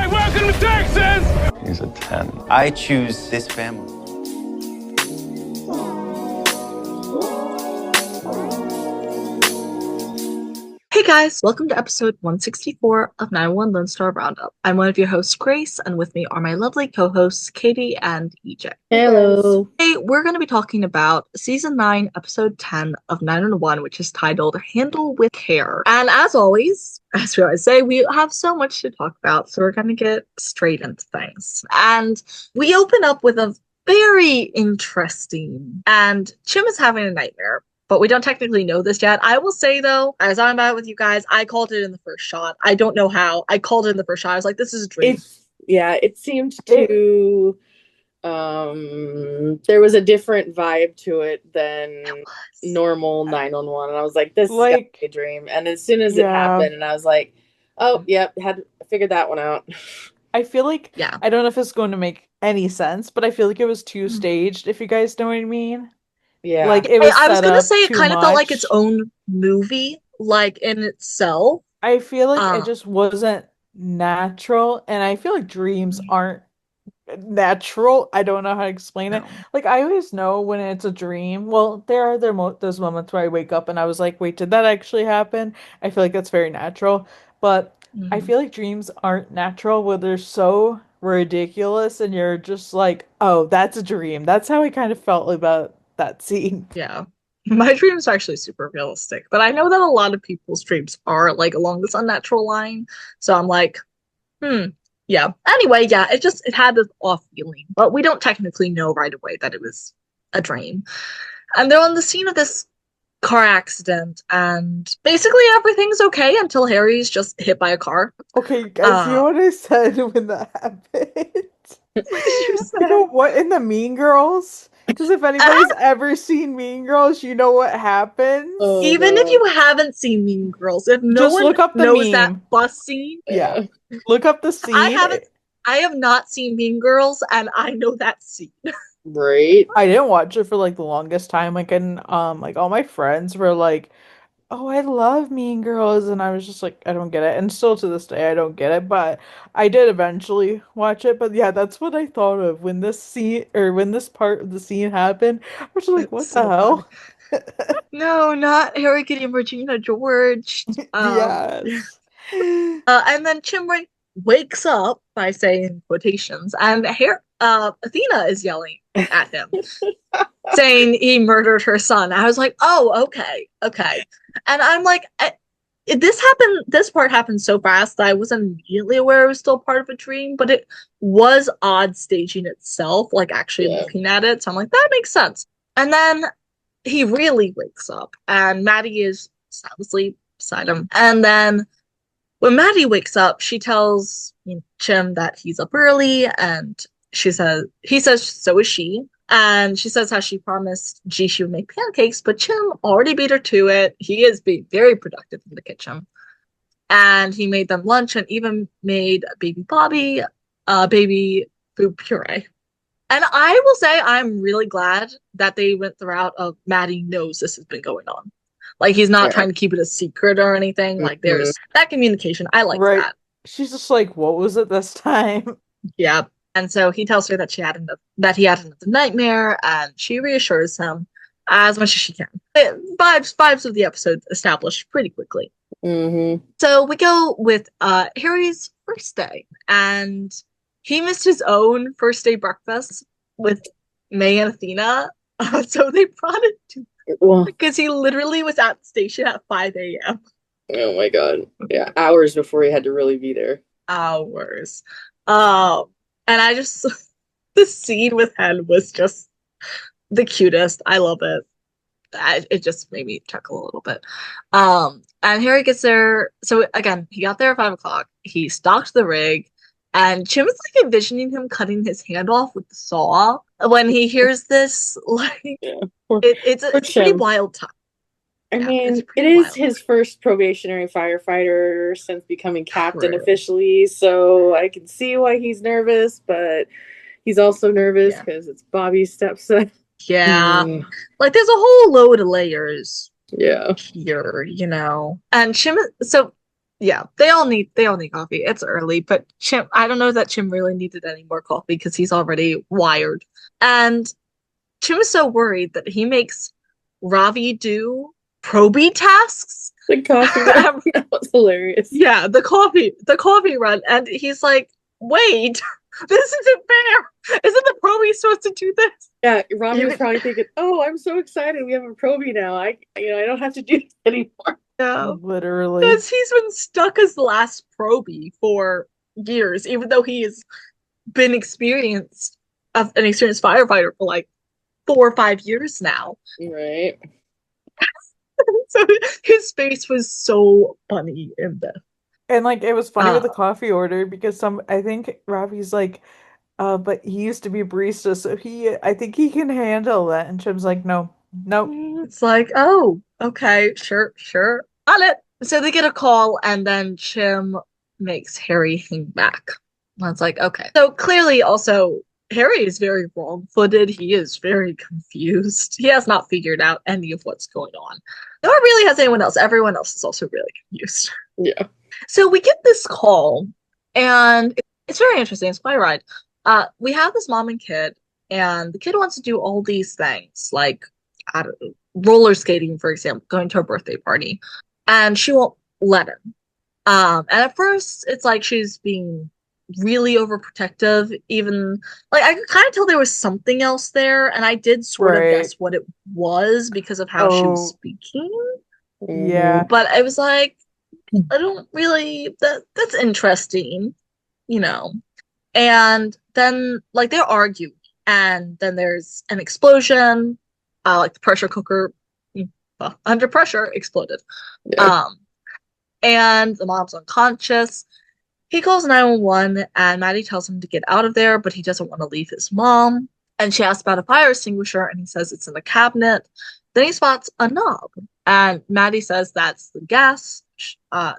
Hey, welcome to Texas! He's a 10. I choose this family. Hey guys, welcome to episode 164 of 911 Lone Star Roundup. I'm one of your hosts, Grace, and with me are my lovely co-hosts, Katie and EJ. Hello. Today, we're going to be talking about Season 9, Episode 10 of 911, which is titled Handle with Care. And as always, as we always say, we have so much to talk about, so we're going to get straight into things. And we open up with a very interesting, and Chim is having a nightmare. But we don't technically know this yet. I will say, though, as I'm out with you guys, I called it in the first shot. I don't know how. I called it in the first shot. I was like, this is a dream. It seemed to... there was a different vibe to it than normal 911. And I was like, this is like a dream. And as soon as it happened, and I was like, oh, yep, had figured that one out. I feel like, I don't know if it's going to make any sense, but I feel like it was too staged, if you guys know what I mean. Yeah. Like it was I was gonna say it kind of felt like much. its own movie, like in itself. I feel like it just wasn't natural, and I feel like dreams aren't natural. I don't know how to explain it. Like I always know when it's a dream. Well, there are those moments where I wake up and I was like, wait, did that actually happen? I feel like that's very natural. But I feel like dreams aren't natural where they're so ridiculous and you're just like, oh, that's a dream. That's how I kind of felt about that scene. Yeah. My dreams are actually super realistic, but I know that a lot of people's dreams are like along this unnatural line. So I'm like, yeah. Anyway, yeah, it had this off feeling, but we don't technically know right away that it was a dream. And they're on the scene of this car accident, and basically everything's okay until Harry's just hit by a car. Okay, guys, you know what I said when that happened? You know what, in the Mean Girls? Because if anybody's ever seen Mean Girls, you know what happens. Even if you haven't seen Mean Girls, if no just one look up the knows meme. that bus scene, look up the scene. I have not seen Mean Girls, and I know that scene. Right. I didn't watch it for like the longest time. Like, and like all my friends were like, oh, I love Mean Girls, and I was just like, I don't get it, and still to this day I don't get it, but I did eventually watch it. But yeah, that's what I thought of when this scene, or when this part of the scene happened. I was like, what the hell? No, not Harry getting Regina George. Yes. And then Chimway wakes up by saying quotations, and Athena is yelling at him, saying he murdered her son. I was like, oh, okay. And I'm like, this part happened so fast that I wasn't immediately aware it was still part of a dream, but it was odd staging itself, like actually looking at it. So I'm like, that makes sense. And then he really wakes up, and Maddie is sound asleep beside him. And then when Maddie wakes up, she tells Chim that he's up early, and he says so is she. And she says how she promised G she would make pancakes, but Chim already beat her to it. He is being very productive in the kitchen. And he made them lunch and even made baby Bobby baby food puree. And I will say I'm really glad that they went the route of Maddie knows this has been going on. Like, he's not trying to keep it a secret or anything. Like, there's that communication. I like that. She's just like, what was it this time? Yeah. And so he tells her that he had another nightmare, and she reassures him as much as she can. Vibes of the episode established pretty quickly. So we go with Harry's first day, and he missed his own first day breakfast with May and Athena. So they brought it to because he literally was at the station at 5 a.m. Oh my god. Yeah, hours before he had to really be there. Hours. And I just, the scene with Hen was just the cutest. I love it. It just made me chuckle a little bit. And Harry gets there. So again, he got there at 5 o'clock. He stocked the rig, and Chim is like envisioning him cutting his hand off with the saw when he hears this. Like, it's a pretty wild time. I mean, it is his first probationary firefighter since becoming captain officially, so I can see why he's nervous, but he's also nervous because it's Bobby's stepson. Yeah. Like, there's a whole load of layers here, you know. And Chim, so Yeah, they all need coffee. It's early, but Chim, I don't know that Chim really needed any more coffee because he's already wired. And Chim is so worried that he makes Ravi do probie tasks. The coffee run. That was hilarious. Yeah, the coffee run, and he's like, "Wait, this isn't fair. Isn't the probie supposed to do this?" Yeah, Ravi was probably thinking, "Oh, I'm so excited. We have a probie now. I don't have to do this anymore." Yeah, Literally. because he's been stuck as the last probie for years, even though he has been an experienced firefighter for like 4 or 5 years now. Right. So his face was so funny in this. And like it was funny with the coffee order because I think Ravi's like, but he used to be a barista, so I think he can handle that. And Chim's like, no, nope. It's like, oh, okay, sure, on it. So they get a call, and then Chim makes Harry hang back. And it's like, okay. So clearly, also, Harry is very wrong-footed. He is very confused. He has not figured out any of what's going on. Nor really has anyone else. Everyone else is also really confused. Yeah. So we get this call, and it's very interesting. It's quite right. We have this mom and kid, and the kid wants to do all these things, like I don't know, roller skating, for example, going to a birthday party, and she won't let him. And at first, it's like she's being really overprotective. Even like I could kind of tell there was something else there, and I did sort of guess what it was because of how she was speaking. Yeah, but I was like, I don't really. That's interesting, you know. And then like they're arguing, and then there's an explosion. Like the pressure cooker, under pressure, exploded. Yeah. And the mom's unconscious. He calls 911, and Maddie tells him to get out of there, but he doesn't want to leave his mom. And she asks about a fire extinguisher, and he says it's in the cabinet. Then he spots a knob, and Maddie says that's the gas.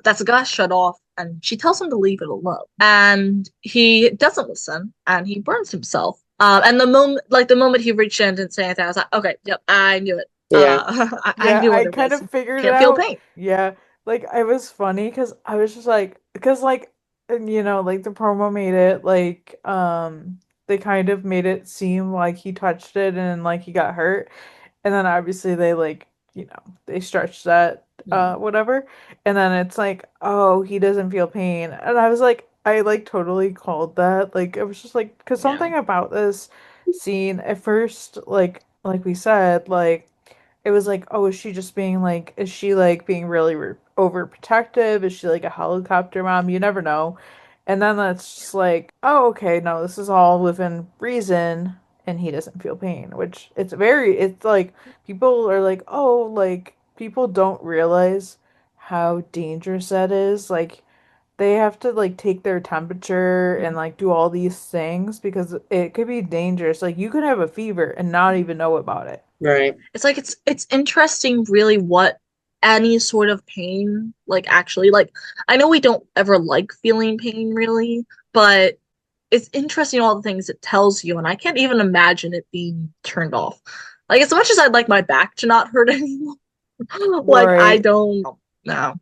That's a gas shut off, and she tells him to leave it alone. And he doesn't listen, and he burns himself. And the moment he reached in and didn't say anything, I was like, okay, yep, I knew it. Yeah. I knew what it kind was. of figured Can't it feel out. pain. Yeah, like I was funny because I was just like, because like, and, like the promo made it like, they kind of made it seem like he touched it and like he got hurt, and then obviously they like, they stretched that, whatever, and then it's like, oh, he doesn't feel pain, and I was like, I like totally called that. Like it was just like because something about this scene at first, like we said, like it was like, oh, is she just being like, is she like being really overprotective? Is she like a helicopter mom? You never know. And then that's just like, oh, okay, no, this is all within reason, and he doesn't feel pain, which it's like people are like, oh, like people don't realize how dangerous that is. Like they have to like take their temperature and like do all these things because it could be dangerous. Like you could have a fever and not even know about it. Right. It's like it's interesting really what any sort of pain like actually like I know we don't ever like feeling pain really, but it's interesting all the things it tells you, and I can't even imagine it being turned off. Like as much as I'd like my back to not hurt anymore, like I Right. don't know.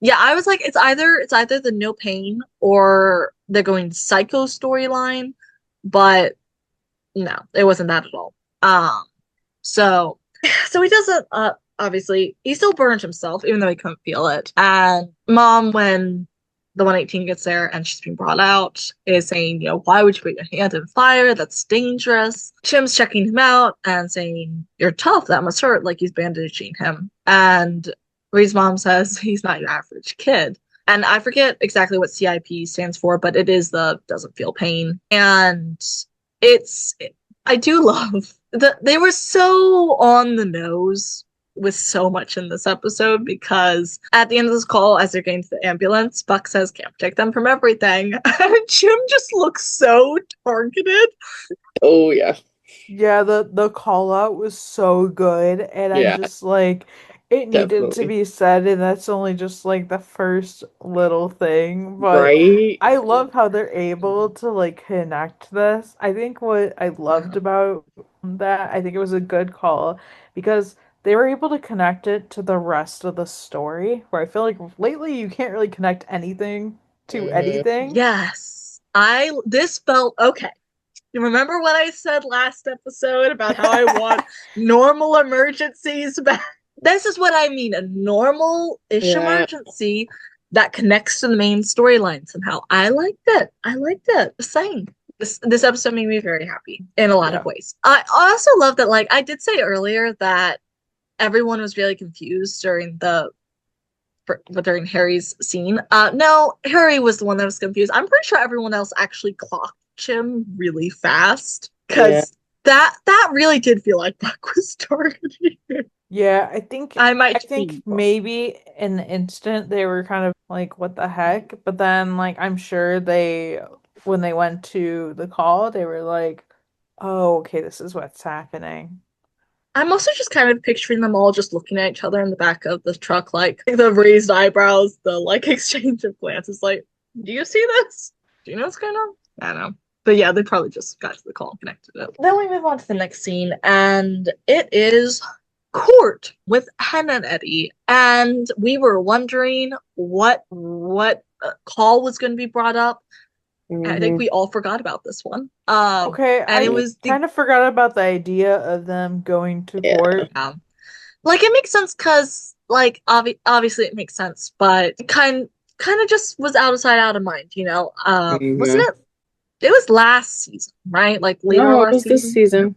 Yeah, I was like, it's either the no pain or they're going psycho storyline, but no, it wasn't that at all. So so he doesn't obviously he still burned himself even though he couldn't feel it. And mom, when the 118 gets there and she's being brought out, is saying, why would you put your hand in fire? That's dangerous. Chim's checking him out and saying, you're tough, that must hurt, like he's bandaging him. And Ree's mom says he's not your average kid. And I forget exactly what CIP stands for, but it is the doesn't feel pain. And it's I do love that they were so on the nose with so much in this episode because at the end of this call, as they're getting to the ambulance, Buck says, can't protect them from everything. And Jim just looks so targeted. Oh yeah. Yeah, the call out was so good, and I'm Yeah. just like, it needed to Definitely. be said, and that's only just like the first little thing. But Right. I love how they're able to like connect this. I think what I loved about that, I think it was a good call because they were able to connect it to the rest of the story, where I feel like lately you can't really connect anything to anything. Yes. This felt okay. You remember what I said last episode about how I want normal emergencies back? This is what I mean, a normal-ish emergency that connects to the main storyline somehow. I liked it. Just saying. This episode made me very happy in a lot of ways. I also love that, like, I did say earlier that everyone was really confused during Harry's scene. No, Harry was the one that was confused. I'm pretty sure everyone else actually clocked him really fast because that really did feel like Buck was targeting him. Yeah, I think be maybe in the instant they were kind of like, what the heck? But then, like, I'm sure when they went to the call, they were like, oh, okay, this is what's happening. I'm also just kind of picturing them all just looking at each other in the back of the truck, like the raised eyebrows, the like exchange of glances, like, do you see this? Do you know what's going on? I don't know. But yeah, they probably just got to the call and connected it. Then we move on to the next scene, and it is court with Hen and Eddie. And we were wondering what call was going to be brought up. I think we all forgot about this one. Okay, and it was kind of forgot about the idea of them going to court. Like, it makes sense because, like, obviously it makes sense, but it kind of just was out of sight, out of mind, you know? Wasn't it? It was last season, right? Like, later last season? This season.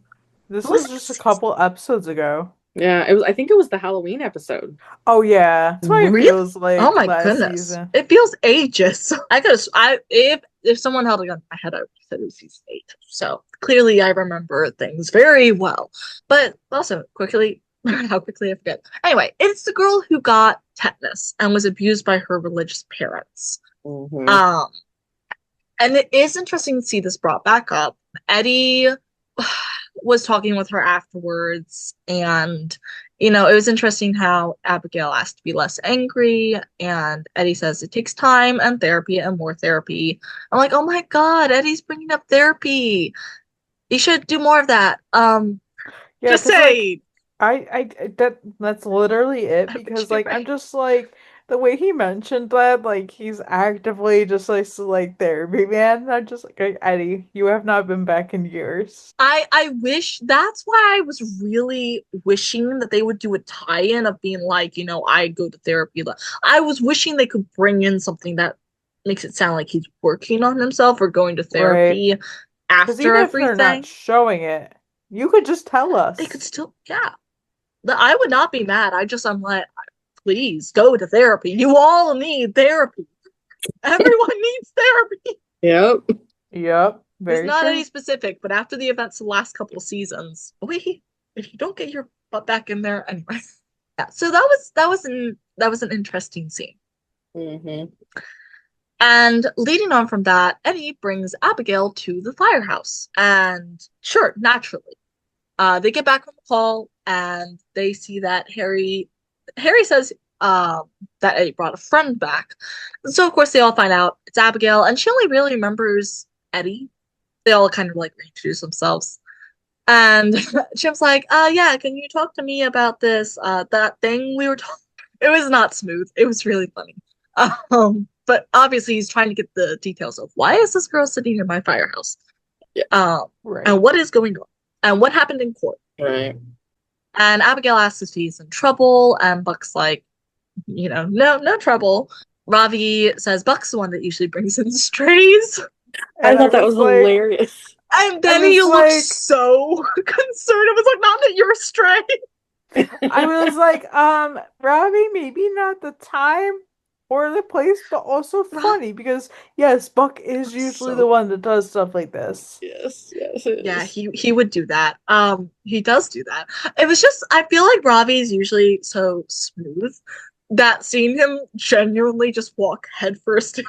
This was just a couple episodes ago. Yeah, I think it was the Halloween episode. Oh yeah, that's why it feels like. Oh my goodness, season. It feels ages. If someone held a gun to my head, I would have said it was season 8. So clearly, I remember things very well. But also, how quickly I forget. Anyway, it's the girl who got tetanus and was abused by her religious parents. And it is interesting to see this brought back up. Eddie was talking with her afterwards, and you know, it was interesting how Abigail asked to be less angry, and Eddie says it takes time and therapy and more therapy. I'm like, oh my god, Eddie's bringing up therapy. You should do more of that. Just say, like, that's literally it, because like I'm just like, the way he mentioned that, like, he's actively just like therapy, man. I'm just like, Eddie, you have not been back in years. I wish, that's why I was really wishing that they would do a tie-in of being like, you know, I go to therapy. I was wishing they could bring in something that makes it sound like he's working on himself or going to therapy after even everything. If they're not showing it, you could just tell us. They could still, I would not be mad. I'm like, please go to therapy. You all need therapy. Everyone needs therapy. Yep. It's not any specific, but after the events of the last couple of seasons, if you don't get your butt back in there anyway. Yeah. So that was an interesting scene. And leading on from that, Eddie brings Abigail to the firehouse, and sure, naturally, they get back from the call and they see that Harry says that Eddie brought a friend back. And so of course they all find out it's Abigail, and she only really remembers Eddie. They all kind of like reintroduce themselves. And Chim's like, yeah, can you talk to me about this that thing we were talking? It was not smooth. It was really funny. But obviously he's trying to get the details of why is this girl sitting in my firehouse? And what is going on? And what happened in court? Right. And Abigail asks if he's in trouble, and Buck's like, you know, no trouble. Ravi says Buck's the one that usually brings in strays. I thought that was hilarious. And then he looked so concerned. I was like, not that you're a stray. I was like, Ravi, maybe not the time or the place, but also funny, because yes, Buck is usually the one that does stuff like this. Yes. Yeah, he would do that. He does do that. It was just, I feel like Ravi is usually so smooth that seeing him genuinely just walk headfirst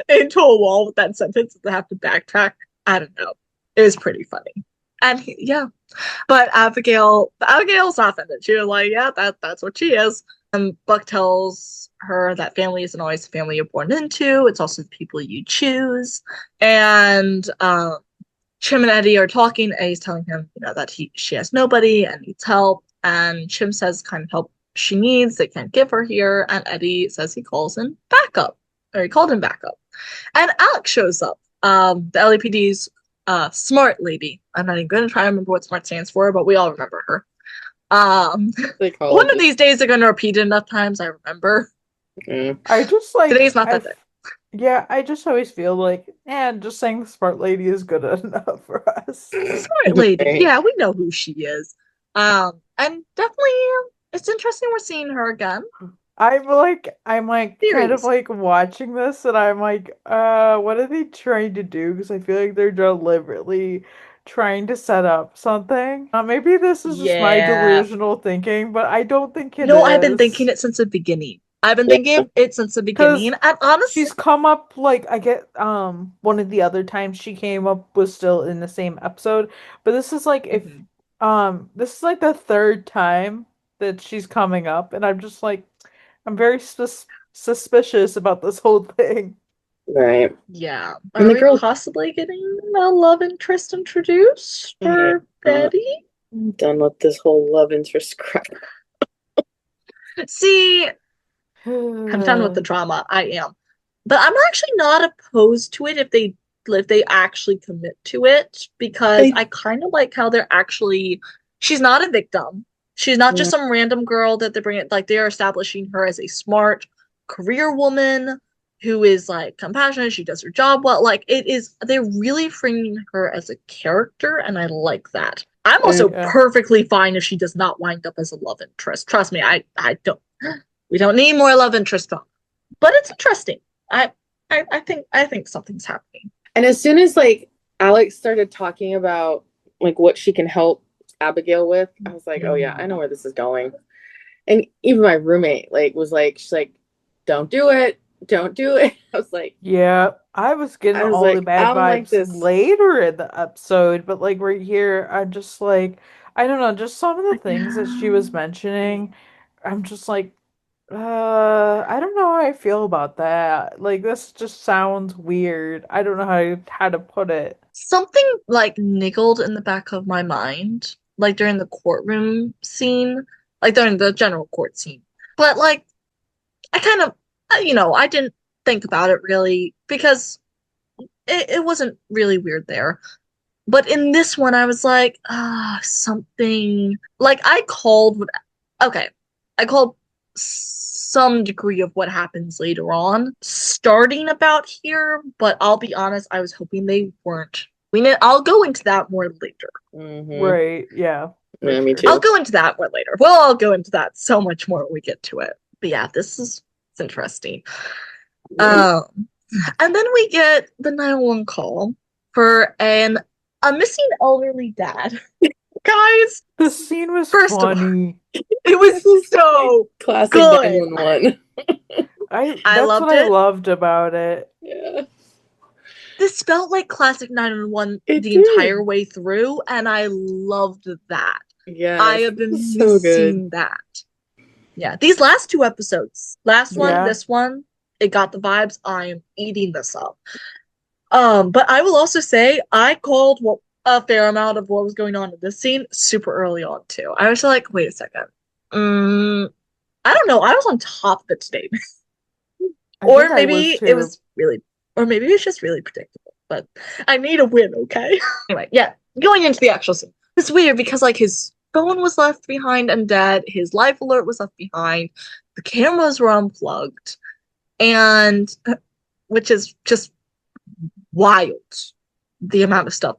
into a wall with that sentence and have to backtrack, I don't know. It was pretty funny. And but Abigail's not offended. She was like, yeah, that's what she is. And Buck tells her that family isn't always the family you're born into. It's also the people you choose. And Chim and Eddie are talking, and he's telling him, you know, that she has nobody and needs help. and Chim says kind of help she needs, they can't give her here, and Eddie says he calls in backup, or he called in backup. And Alex shows up, the LAPD's smart lady. I'm not even going to try to remember what smart stands for, but we all remember her. One of these days they're going to repeat it enough times I remember. I just like today's not that day. Yeah, I just always feel like, just saying smart lady is good enough for us. Smart lady, yeah, we know who she is. And definitely, it's interesting we're seeing her again. I'm kind of like watching this, and I'm like, what are they trying to do? Because I feel like they're deliberately trying to set up something. Maybe this is just my delusional thinking, but I don't think it is. No, I've been thinking it since the beginning. I've been thinking it since the beginning, and honestly, she's come up like I get one of the other times she came up was still in the same episode, but this is like if this is like the third time that she's coming up, and I'm just like I'm very suspicious about this whole thing. Right. Yeah. Are we possibly getting a love interest introduced for Betty? I'm done with this whole love interest crap. See, I'm done with the drama. I am. But I'm actually not opposed to it if they actually commit to it, because I kind of like how they're actually, she's not a victim. She's not just some random girl that they bring it, like they're establishing her as a smart career woman who is like compassionate, she does her job well. Like they're really framing her as a character, and I like that. I'm also perfectly fine if she does not wind up as a love interest. Trust me, I don't, we don't need more love interest drama. But it's interesting. I think something's happening. And as soon as like Alex started talking about like what she can help Abigail with, I was like, oh yeah, I know where this is going. And even my roommate like was like, she's like, don't do it. I was like, yeah, I was getting all the bad vibes later in the episode, but like right here, I'm just like, I don't know, just some of the things that she was mentioning, I'm just like, I don't know how I feel about that. Like this just sounds weird. I don't know how to put it. Something like niggled in the back of my mind, like during the courtroom scene, like during the general court scene. But like, I kind of, I didn't think about it really because it wasn't really weird there. But in this one, I was like, something like I called some degree of what happens later on starting about here, but I'll be honest, I was hoping they weren't. I'll go into that more later. Right, yeah. Me too. I'll go into that more later. Well, I'll go into that so much more when we get to it. But yeah, it's interesting. And then we get the 911 call for a missing elderly dad. Guys, the scene was funny. It was so classic good. 911. I loved what I loved about it. Yeah. This felt like classic 911 the entire way through, and I loved that. Yeah. I have been missing that. Yeah, these last two episodes, this one, it got the vibes. I am eating this up. But I will also say I called a fair amount of what was going on in this scene super early on too. I was like, wait a second. I don't know. I was on top of it today. Or maybe it was just really predictable. But I need a win, okay? Anyway, yeah, going into the actual scene. It's weird because like his phone was left behind and dead, his life alert was left behind, the cameras were unplugged, and which is just wild, the amount of stuff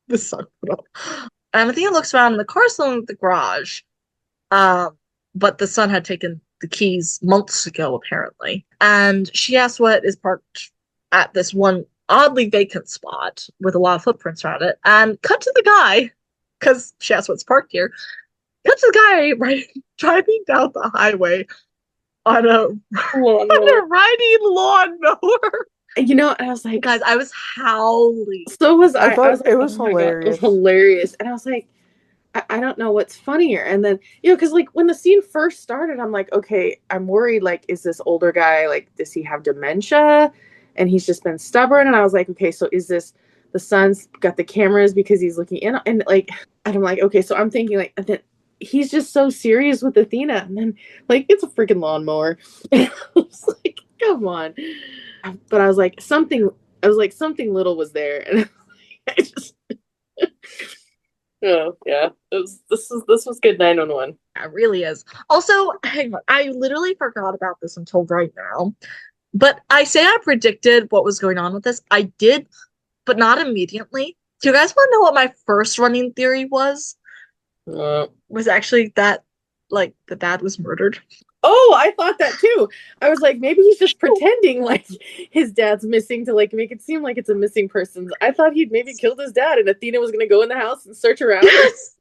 the son put up. And Athena looks around and the car's still in the garage. But the son had taken the keys months ago, apparently. And she asks what is parked at this one oddly vacant spot with a lot of footprints around it. And cut to the guy, because she asks what's parked here. Cut to the guy driving down the highway on a riding lawnmower. You know, and I was like, guys, I was howling. So was I. I thought it was hilarious. God, it was hilarious. And I was like, I don't know what's funnier. And then, because like when the scene first started, I'm like, okay, I'm worried. Like, is this older guy, like, does he have dementia? And he's just been stubborn. And I was like, okay, so is this the son's got the cameras because he's looking in? And like, and I'm like, okay, so I'm thinking like, he's just so serious with Athena, and then like it's a freaking lawnmower. I was like, come on. But I was like, something little was there, and I just oh yeah, this was good 911. It really is. Also, hang on, I literally forgot about this until right now. But I say I predicted what was going on with this. I did, but not immediately. Do you guys want to know what my first running theory was? Was actually that, like, the dad was murdered. Oh, I thought that too. I was like, maybe he's just pretending like his dad's missing to like make it seem like it's a missing person. I thought he'd maybe killed his dad, and Athena was going to go in the house and search around. Yes.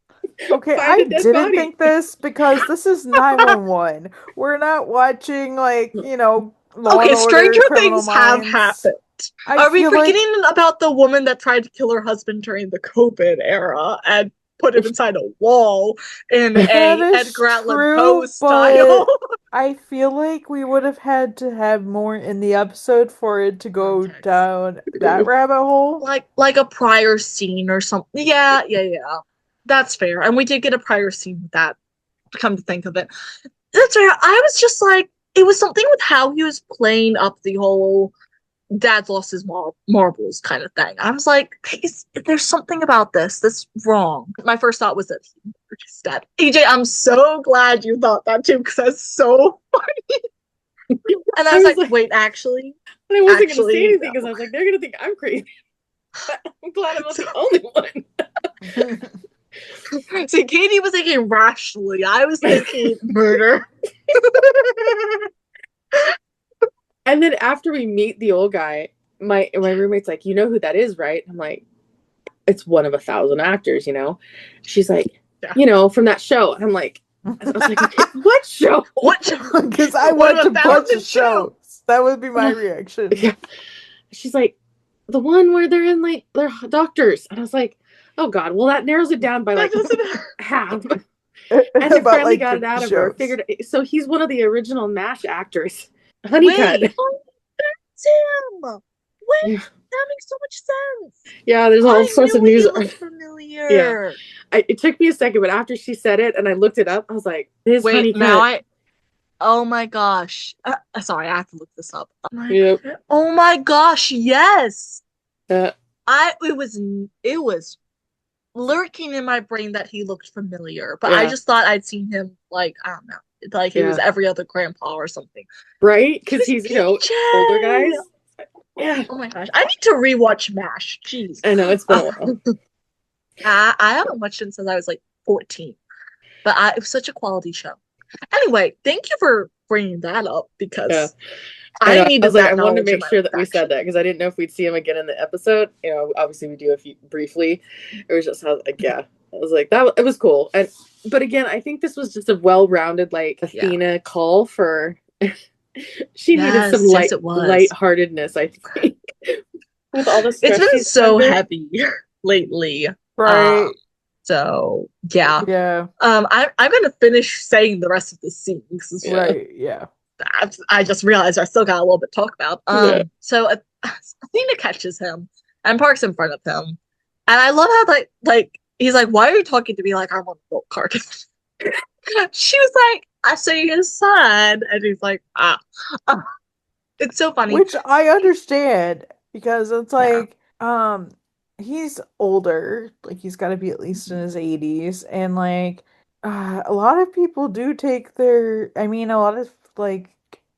Okay, I didn't think this because this is 911. We're not watching like, Okay, stranger things have Minds. happened. Are we forgetting about the woman that tried to kill her husband during the COVID era and put him inside a wall in a Edgar Allan Poe style? I feel like we would have had to have more in the episode for it to go down that rabbit hole. Like a prior scene or something. Yeah. That's fair. And we did get a prior scene with that, come to think of it. That's fair. I was just like, it was something with how he was playing up the whole dad's lost his marbles kind of thing. I was like, there's something about this that's wrong. My first thought was that he murdered his dad. AJ, I'm so glad you thought that too, because that's so funny. And I was like, wait, actually? And I wasn't going to say anything because I was like, they're going to think I'm crazy. I'm glad I'm not the only one. See, Katie was thinking rationally. I was thinking murder. And then after we meet the old guy, my roommate's like, you know who that is, right? I'm like, it's one of 1,000 actors, She's like, from that show. And I'm like, I was like, okay, what show? What show? Because I watch a bunch of shows. That would be my reaction. Yeah. She's like, the one where they're in like they're doctors. And I was like, oh God, well that narrows it down by like half. And I finally got it out of her. Figured so he's one of the original MASH actors. Honeycutt. Wait, that's him. Wait, that makes so much sense. Yeah, there's all sorts of news. Familiar. Yeah. It took me a second, but after she said it and I looked it up, I was like, "This Honeycutt." Now oh my gosh. Sorry, I have to look this up. Yep. Oh my gosh, yes. It was lurking in my brain that he looked familiar, but I just thought I'd seen him like, I don't know. Like he was every other grandpa or something. Right? Because he's, older guys. Yeah. Oh my gosh. I need to rewatch MASH. Jeez. I know, it's been a while. I haven't watched it since I was like 14. But it was such a quality show. Anyway, thank you for bringing that up because I needed that. I wanted to make sure that we said that because I didn't know if we'd see him again in the episode. Obviously we do briefly. It was just I was like that. It was cool. But again, I think this was just a well-rounded Athena call for. She needed some lightheartedness. I think with all the stress it's been so heavy lately, right? So yeah. I'm gonna finish saying the rest of the scene. Right. Yeah. I just realized I still got a little bit to talk about. So Athena catches him and parks in front of him, and I love how like he's like, "Why are you talking to me like I'm on a milk carton?" She was like, "I see his son," and he's like, It's so funny. Which I understand because it's like, he's older, like he's got to be at least in his 80s, and like, a lot of people do take a lot of like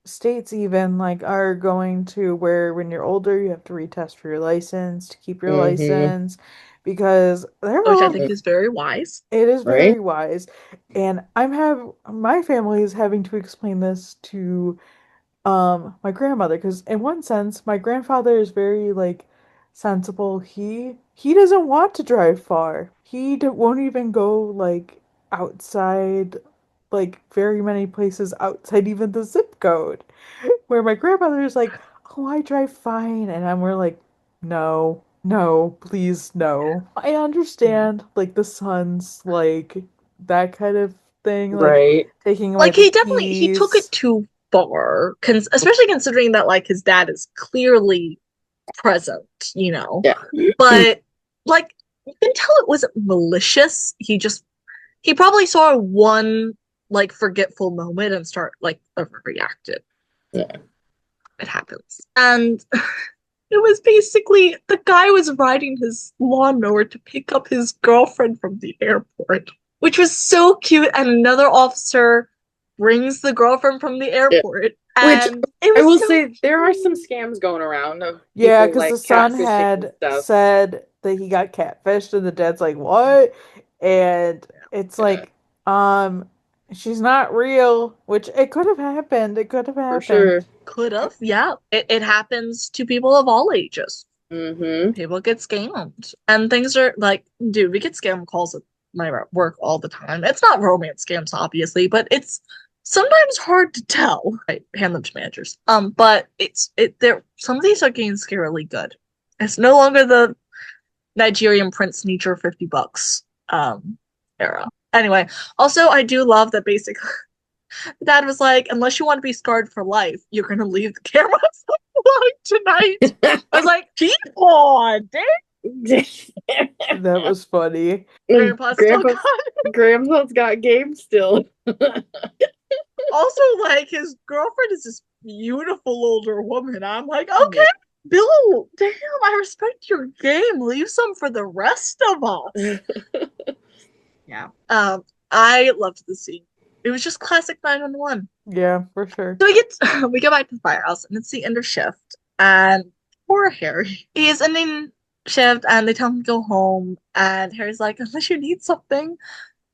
states even like are going to where when you're older you have to retest for your license to keep your license. Because which I think is very wise. It is very wise. And my family is having to explain this to my grandmother because in one sense my grandfather is very like sensible. He doesn't want to drive far. He won't even go like outside like very many places outside even the zip code. Where my grandmother is like, "Oh, I drive fine." And we're like, "No. No, please, no." I understand, like, the sons, like, that kind of thing, like, taking away he took it too far, especially considering that, like, his dad is clearly present, Yeah. But, like, you can tell it wasn't malicious. He he probably saw one like forgetful moment and overreacted. Yeah. It happens. And it was basically the guy was riding his lawnmower to pick up his girlfriend from the airport, which was so cute. And another officer brings the girlfriend from the airport. Yeah. And I will say there are some scams going around of Yeah, people, because like, the son catfishing and had stuff. said that he got catfished, and the dad's like, "What?" And it's like, she's not real, which it could have happened. It could have For happened. sure. could have, yeah. It happens to people of all ages. Mm-hmm. People get scammed. And things are like, dude, we get scam calls at my work all the time. It's not romance scams, obviously, but it's sometimes hard to tell. I hand them to managers. But some of these are getting scarily good. It's no longer the Nigerian prince needs your $50 era. Anyway, also I do love that basically dad was like, unless you want to be scarred for life, you're gonna leave the cameras on tonight. I was like, keep on, dang. That was funny. Grandpa's Grandpa's got game still. Also, like, his girlfriend is this beautiful older woman. I'm like, okay, Bill, damn, I respect your game. Leave some for the rest of us. Yeah. I loved the scene. It was just classic 911. Yeah, for sure. So we get back to the firehouse, and it's the end of shift, and poor Harry. He is ending shift, and they tell him to go home, and Harry's like, unless you need something.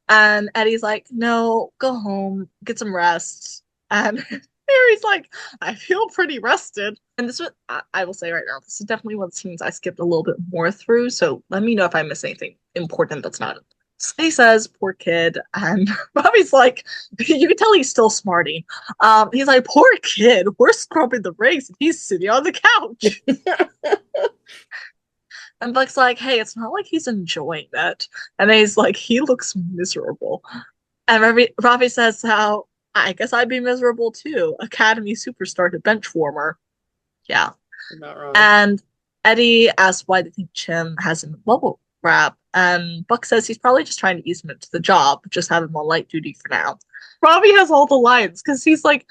And Eddie's like, no, go home, get some rest. And Harry's like, I feel pretty rested. And this was, I will say right now, this is definitely one of the scenes I skipped a little bit more through. So let me know if I miss anything important that's not. So he says, poor kid. And Bobby's like, you can tell he's still smarting. He's like, poor kid, we're scrubbing the rigs and he's sitting on the couch. And Buck's like, hey, it's not like he's enjoying it. And he's like, he looks miserable. And Robbie says how, I guess I'd be miserable too. Academy superstar to bench warmer. Yeah. You're not wrong. And Eddie asks why they think Chim has him in bubble wrap. And Buck says he's probably just trying to ease him into the job, just have him on light duty for now. Robbie has all the lines because he's like,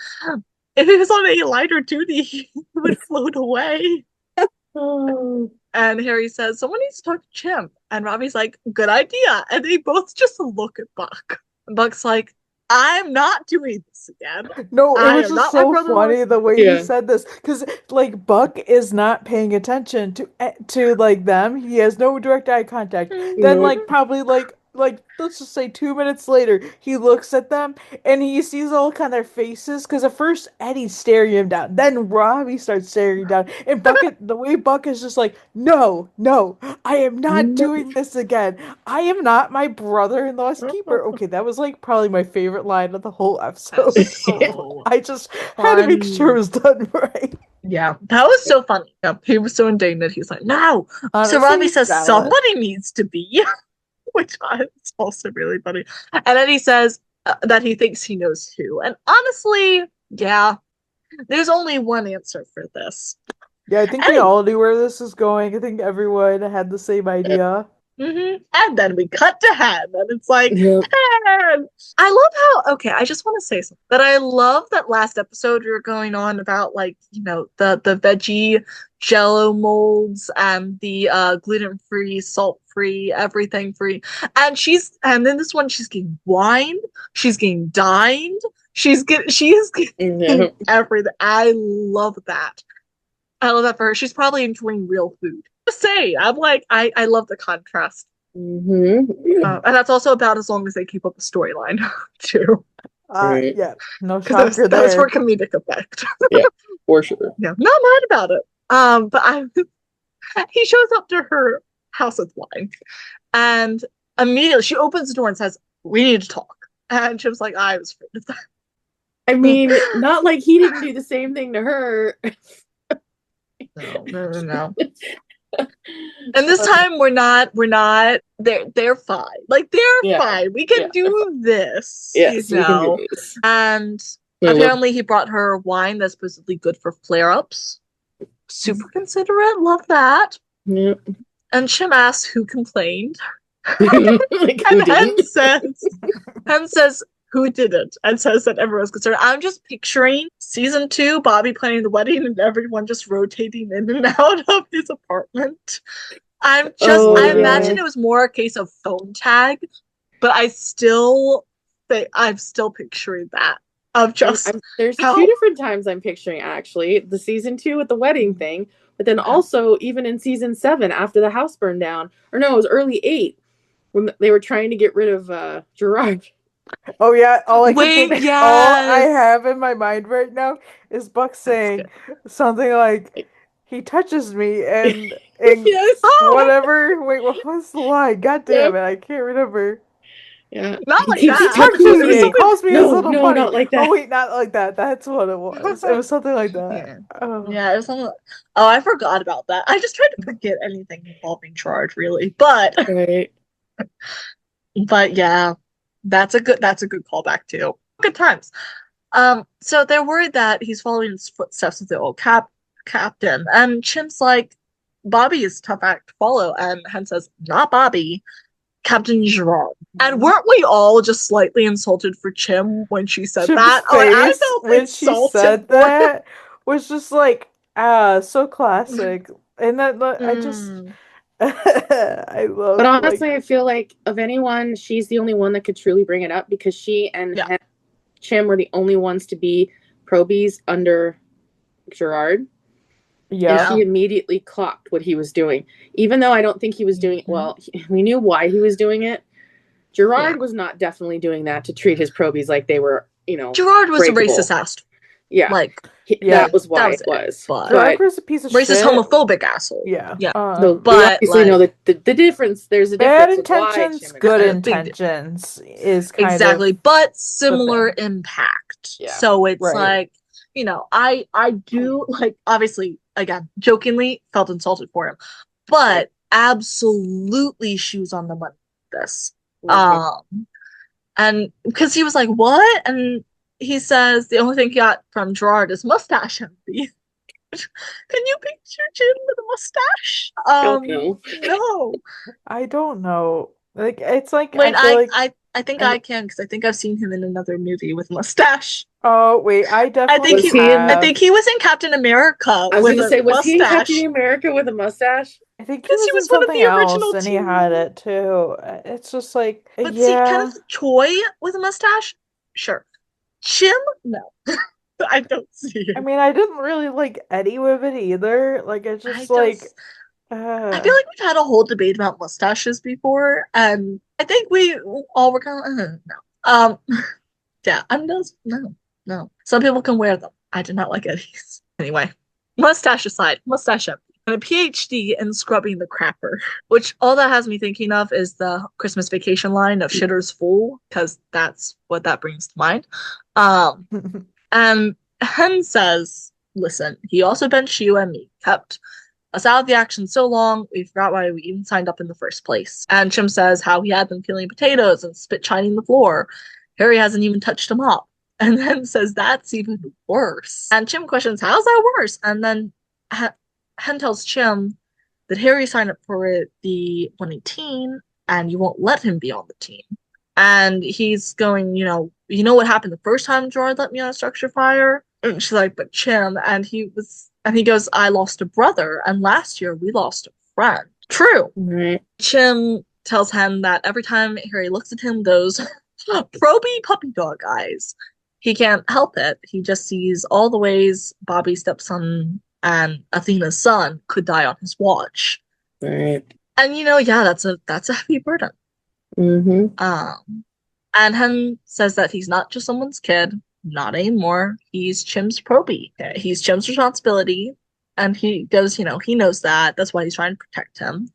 if he was on a lighter duty, he would float away. And Harry says, someone needs to talk to Chim. And Robbie's like, good idea. And they both just look at Buck. And Buck's like, I'm not doing this again. No, it was just so funny the way he said this. Because, like, Buck is not paying attention to like, them. He has no direct eye contact. Then, like, probably, like, let's just say 2 minutes later, he looks at them and he sees all kind of their faces. Because at first, Eddie's staring him down. Then Robbie starts staring down. And the way Buck is just like, no, I am not doing this again. I am not my brother-in-law's keeper. Okay, that was like probably my favorite line of the whole episode. So I just had to make sure it was done right. Yeah, that was so funny. Yeah, he was so indignant. He's like, no. Honestly, so Robbie says somebody needs to be. Which is also really funny. And then he says that he thinks he knows who. And honestly, yeah, there's only one answer for this. Yeah, I think we all knew where this is going. I think everyone had the same idea. Mm-hmm. And then we cut to Hen, and it's like, Hen! I love how, okay, I just want to say something. That I love that last episode we were going on about, like, you know, the veggie jello molds and the gluten-free, salt-free, everything free. And then this one, she's getting wine, she's getting dined, she's getting everything. I love that. I love that for her. She's probably enjoying real food. Just say, I'm like, I love the contrast. And that's also about as long as they keep up the storyline, too. Yeah, no shocker there. That was for comedic effect. Yeah, for sure. Yeah, not mad about it. But he shows up to her house with wine, and immediately she opens the door and says, "We need to talk." And Chip's like, "I was afraid of that." I mean, not like he didn't do the same thing to her. No. And this time we're not they're fine. Like they're fine. We can do this. Yes, you know. We can do this. And apparently he brought her wine that's supposedly good for flare-ups. Super considerate, love that. Yep. And Chim asks who complained. Like, who And didn't? Hen says, who didn't? And says that everyone's concerned. I'm just picturing season 2, Bobby planning the wedding and everyone just rotating in and out of his apartment. I imagine it was more a case of phone tag, but I'm still picturing that of just there's two different times I'm picturing, actually. The season 2 with the wedding thing, but then also even in season 7 after the house burned down, or no, it was early 8 when they were trying to get rid of Gerard. Oh yeah, all I have in my mind right now is Buck saying something like, "He touches me," and yes. whatever. Wait, what was the line? God damn it, I can't remember. Yeah, not like keeps that. touching me. He calls me his little bunny. Not like that. Oh wait, not like that. That's what it was. It was something like that. Yeah. Oh. Yeah, it was something. Oh, I forgot about that. I just tried to forget anything involving Gerard, really. But right. But yeah, that's a good callback too. Good times. So they're worried that he's following his footsteps with the old captain, and Chim's like, Bobby is a tough act to follow, and Hen says, not Bobby, Captain Gerard. And weren't we all just slightly insulted for Chim when she said Chim's that? I felt when she said that was just like, so classic. And that I just I love. But honestly, I feel like of anyone, she's the only one that could truly bring it up, because she and Chim were the only ones to be probies under Gerard. Yeah. And she immediately clocked what he was doing. Even though I don't think he was doing it well, we knew why he was doing it. Gerard was not definitely doing that to treat his probies like they were, Gerard was breakable. a racist ass. Yeah. That was why it was. Gerard was a piece of racist, shit. homophobic assohole. Yeah. But obviously, the difference. There's a bad difference. intentions, good intentions is kind exactly, but similar impact. Yeah. So it's like, I do, like, obviously, again, jokingly felt insulted for him, but absolutely shoes on the money with this. And because he was like, what? And he says the only thing he got from Gerard is mustache envy. Can you picture Jim with a mustache? No. I don't know. Like, it's like, wait, I think I can, because I think I've seen him in another movie with mustache. Oh wait, I definitely I think he was in Captain America. I was going to say, was he in Captain America with a mustache? I think he was in something else, and he had it too. It's just like, but see, Kenneth Choi with a mustache, sure. Chim, no. I don't see it. I mean, I didn't really like Eddie with it either. Like, it's just like, I feel like we've had a whole debate about mustaches before, and I think we all were kind of no. Yeah, I'm just no. Some people can wear them. I do not like Eddie's. Anyway, mustache aside, mustache empty. And a PhD in scrubbing the crapper, which all that has me thinking of is the Christmas Vacation line of "shitter's full," because that's what that brings to mind. And Hen says, listen, he also benched you and me, kept us out of the action so long, we forgot why we even signed up in the first place. And Chim says how he had been peeling potatoes and spit shining the floor. Harry hasn't even touched him up. And then says that's even worse. And Chim questions, how's that worse? And then Hen tells Chim that Harry signed up for the 118 and you won't let him be on the team. And he's going, you know what happened the first time Gerard let me on a structure fire? And she's like, but Chim, and he goes, I lost a brother, and last year we lost a friend. True. Right. Chim tells Hen that every time Harry looks at him, those proby puppy dog eyes, he can't help it. He just sees all the ways Bobby's stepson and Athena's son could die on his watch. Right. And that's a heavy burden. And Hen says that he's not just someone's kid, not anymore. He's Chim's proby. He's Chim's responsibility, and he goes, he knows that. That's why he's trying to protect him.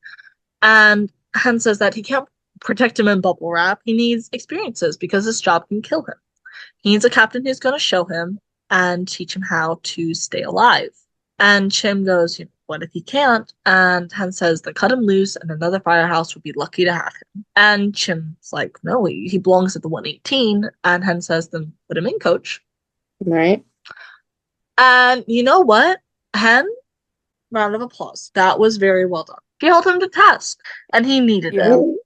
And Hen says that he can't protect him in bubble wrap. He needs experiences because this job can kill him. He needs a captain who's going to show him and teach him how to stay alive. And Chim goes, what if he can't? And Hen says, then cut him loose and another firehouse would be lucky to have him. And Chim's like, no, he belongs at the 118. And Hen says, then put him in, coach. Right. And you know what? Hen, round of applause. That was very well done. She held him to task, and he needed it.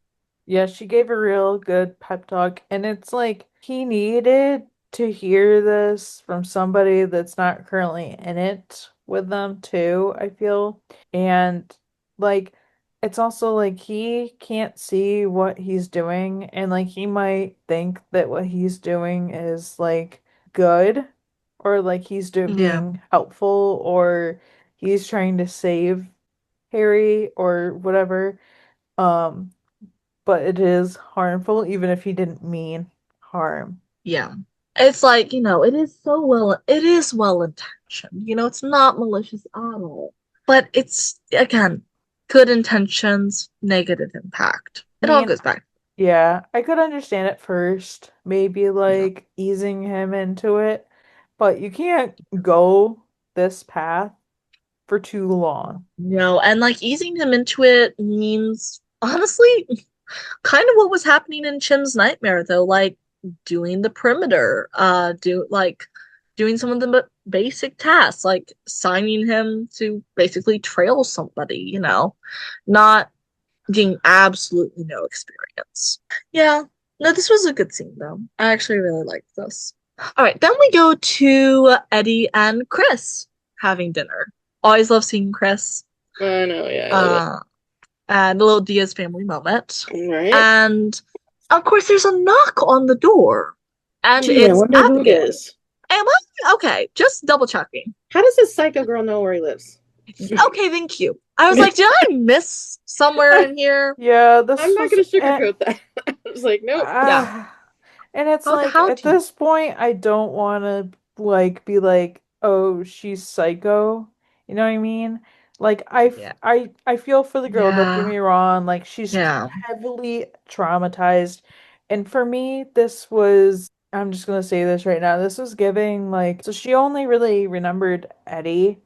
Yeah, she gave a real good pep talk, and it's like he needed to hear this from somebody that's not currently in it with them too, I feel. And like it's also like he can't see what he's doing, and like he might think that what he's doing is like good, or like he's do Yeah, being helpful, or he's trying to save Harry or whatever. Um but it is harmful even if he didn't mean harm. yeah. It's like, it is well intentioned. It's not malicious at all. But it's, again, good intentions, negative impact. I It all mean, goes back. yeah, I could understand at first, maybe Yeah. like easing him into it, but you can't go this path for too long. No, and like easing him into it means honestly kind of what was happening in Chim's nightmare though, like doing the perimeter, doing some of the basic tasks, like signing him to basically trail somebody, not getting absolutely no experience. Yeah. No, this was a good scene though. I actually really liked this. All right, then we go to Eddie and Chris having dinner. Always love seeing Chris. I know, yeah, I love it. Uh, and a little Diaz family moment. All right. And of course, there's a knock on the door, and Gee, I it's wonder who it Abigail. is. Am I okay? Just double checking. How does this psycho girl know where he lives? Okay, thank you. I was like, did I miss somewhere in here? Yeah, this I'm not was gonna sugarcoat that. I was like, nope. Yeah. uh, and it's like How at do you? this point I don't want to like be like, "Oh, she's psycho." You know what I mean? Like Yeah. I feel for the girl, don't get Yeah. me wrong, like she's Yeah. heavily traumatized. And for me, this was I'm just gonna say this right now. This was giving like so she only really remembered Eddie,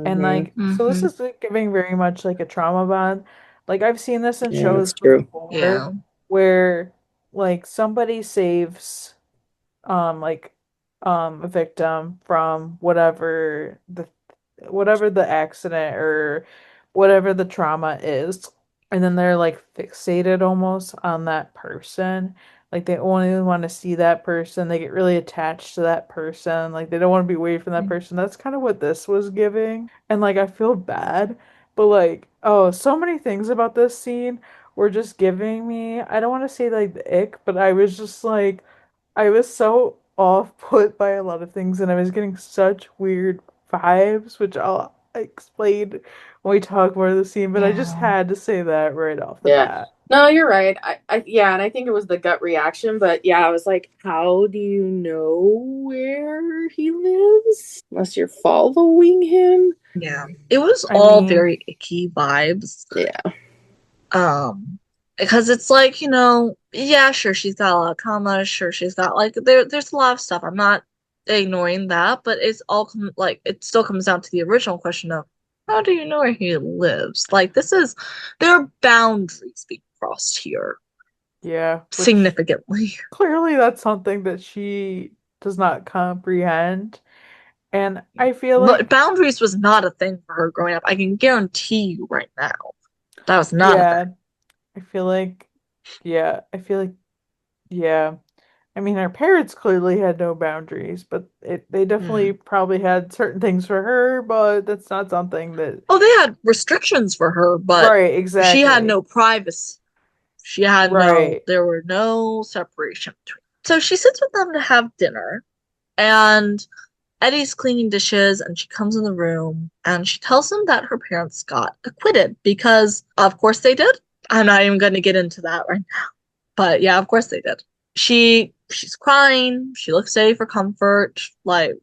and Mm-hmm. like so this Mm-hmm. is like, giving very much like a trauma bond. Like I've seen this in Yeah, shows that's true. before Yeah. where like somebody saves like a victim from whatever the accident or whatever the trauma is, and then they're like fixated almost on that person, like they only want to see that person, they get really attached to that person, like they don't want to be away from that person. That's kind of what this was giving, and like I feel bad, but like oh, so many things about this scene were just giving me, I don't want to say like the ick, but I was just like I was so off put by a lot of things, and I was getting such weird vibes, which I'll explain when we talk more of the scene, but I just Yeah. had to say that right off the Yeah. bat. No, you're right. Yeah, and I think it was the gut reaction, but yeah, I was like, how do you know where he lives? Unless you're following him. Yeah. It was I all mean, very icky vibes. Yeah. Um, because it's like, yeah, sure, she's got a lot of commas, sure, she's got like there's a lot of stuff. I'm not ignoring that, but it's all like it still comes down to the original question of how do you know where he lives? Like there are boundaries being crossed here yeah, which significantly. clearly that's something that she does not comprehend. And I feel But like, boundaries was not a thing for her growing up. I can guarantee you right now. That was not a thing. yeah, I feel like, I feel like, yeah. I mean, our parents clearly had no boundaries, but they definitely Hmm. probably had certain things for her, but that's not something that. Oh, they had restrictions for her, but Right, she had exactly. no privacy. Right. There were no separation between. So she sits with them to have dinner, and Eddie's cleaning dishes, and she comes in the room and she tells him that her parents got acquitted because, of course, they did. I'm not even going to get into that right now, but yeah, of course they did. She's crying. She looks steady for comfort, like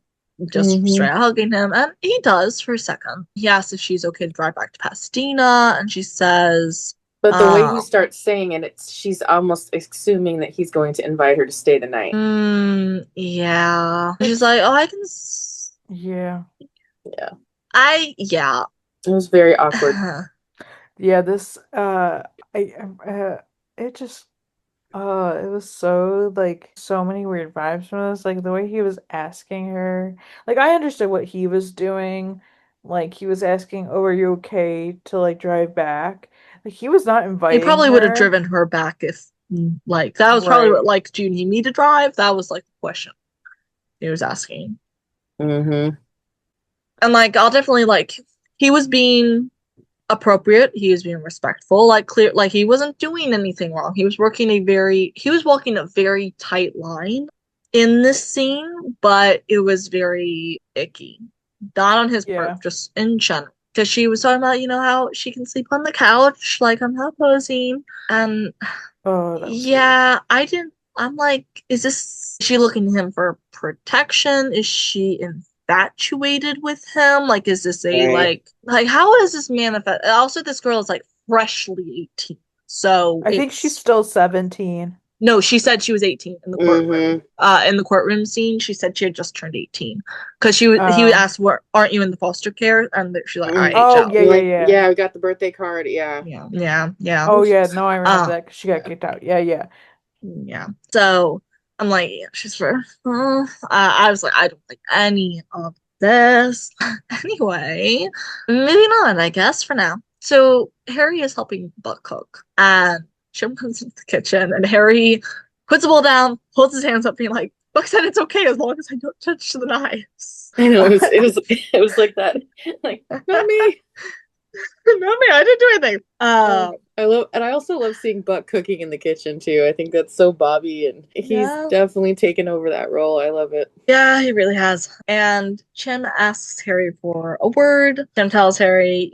just Hmm. straight out hugging him, and he does for a second. He asks if she's okay to drive back to Pasadena, and she says, But the way he um, starts saying it, she's almost assuming that he's going to invite her to stay the night. Yeah. She's Which, like, oh, yeah. Yeah. yeah. It was very awkward. Yeah, this I it just it was so like so many weird vibes from this, like the way he was asking her. Like I understood what he was doing, Like he was asking, "Oh, are you okay to like drive back?" Like he was not He inviting probably would have her. driven her back if, like, that was probably what, Right. like, do you need me to drive? That was like the question he was asking. Mm-hmm. And like, I'll definitely like, he was being appropriate. He was being respectful. Like, clear, like he wasn't doing anything wrong. He was walking a very tight line in this scene, but it was very icky. Not on his Yeah. part, just in general. Because she was talking about, how she can sleep on the couch, like I'm not posing. And Oh, that was weird. yeah, I'm like, is she looking to him for protection? Is she infatuated with him? Like, is this a Right. like how is this manifest? Also, this girl is like freshly 18. So I think she's it's still 17. no, she said she was 18 in the courtroom. Mm-hmm. In the courtroom scene, she said she had just turned 18 because he Um, asked, "What aren't you in the foster care?" And she's like, "All right, oh Joe." yeah, You're yeah, like, yeah. yeah, we got the birthday card. Yeah. Yeah, yeah, yeah. Oh yeah, no, I remember Uh, that because she got kicked out. Yeah, yeah. Yeah. So I'm like, yeah, she's for. I was like, I don't like any of this. Anyway, moving on, I guess, for now. So Harry is helping Buck cook, and Jim comes into the kitchen, and Harry puts the bowl down, holds his hands up, being like, Buck said it's okay as long as I don't touch the knives. I know it was like that. Like, not me. No, man, I didn't do anything. I also love seeing Buck cooking in the kitchen too. I think that's so Bobby, and he's Yeah. definitely taken over that role. I love it. Yeah, he really has. And Chim asks Harry for a word. Chim tells Harry,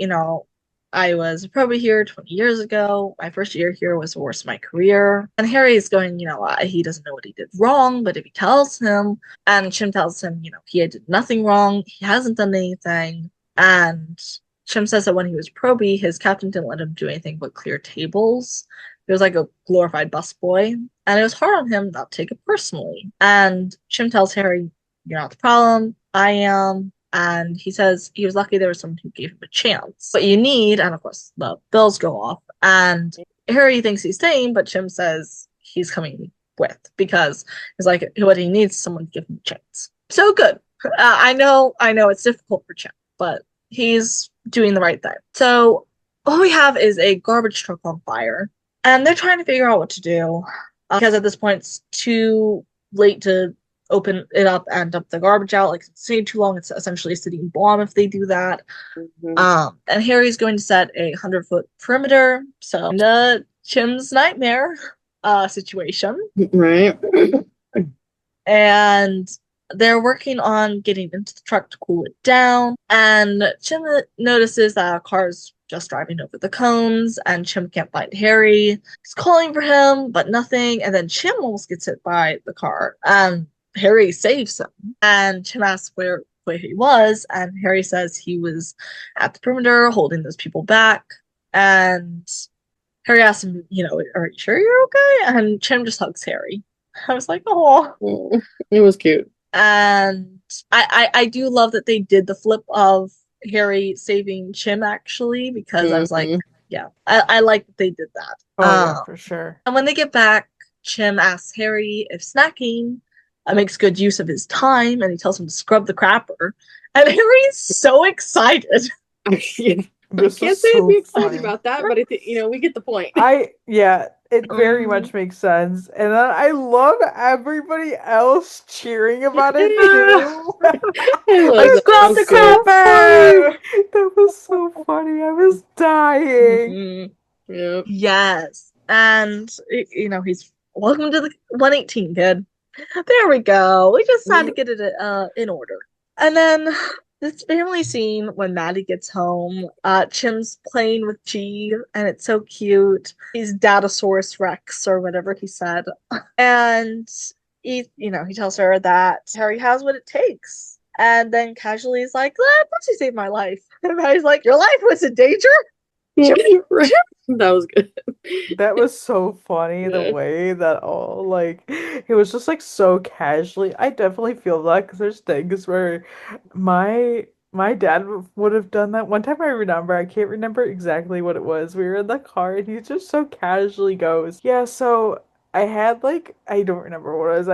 I was probably here 20 years ago. My first year here was the worst of my career. And Harry's going, he doesn't know what he did wrong, but if he tells him, and Chim tells him, he did nothing wrong, he hasn't done anything. And Chim says that when he was probie, his captain didn't let him do anything but clear tables. He was like a glorified busboy, and it was hard on him not to take it personally. And Chim tells Harry, "You're not the problem, I am." And he says he was lucky there was someone who gave him a chance. What you need, and of course, the bells go off. And Harry thinks he's staying, but Chim says he's coming with because he's like, what he needs is someone to give him a chance. So good. I know it's difficult for Chim, but he's doing the right thing. So all we have is a garbage truck on fire, and they're trying to figure out what to do because at this point it's too late to open it up and dump the garbage out. Like it's taking too long. It's essentially a sitting bomb if they do that. Mhm. And Harry's going to set a 100-foot perimeter. So the Chim's nightmare situation. Right. And they're working on getting into the truck to cool it down. And Chim notices that a car's just driving over the cones, and Chim can't find Harry. He's calling for him, but nothing. And then Chim almost gets hit by the car, and Harry saves him. And Chim asks where he was, and Harry says he was at the perimeter holding those people back. And Harry asks him, are you sure you're okay? And Chim just hugs Harry. I was like, oh. It was cute. And I do love that they did the flip of Harry saving Chim actually, because I was like, Mhm. yeah, I like that they did that. Oh yeah, for sure. And when they get back, Chim asks Harry if snacking makes good use of his time, and he tells him to scrub the crapper. And Harry's so excited. Yeah. I This can't is say I'd so be excited funny. about that, but we get the point. It very much makes sense. And then I love everybody else cheering about it too. I love Let's that. scrub the That's so crapper. That was so funny. I was dying. Mhm. Yep. Yes. And he's welcome to the 118, kid. There we go. We just had to get it in order. And then this family scene when Maddie gets home, Chim's playing with G, and it's so cute. He's Datasaurus Rex or whatever he said. And he tells her that Harry has what it takes. And then casually is like, plus he saved my life. And Maddie's like, your life was in danger? Right. That was good. That was so funny the Yeah. way that all like it was just like so casually. I definitely feel that because there's things where my dad would have done that. One time I remember, I can't remember exactly what it was. We were in the car and he just so casually goes, "Yeah, so I had like I don't remember what it was.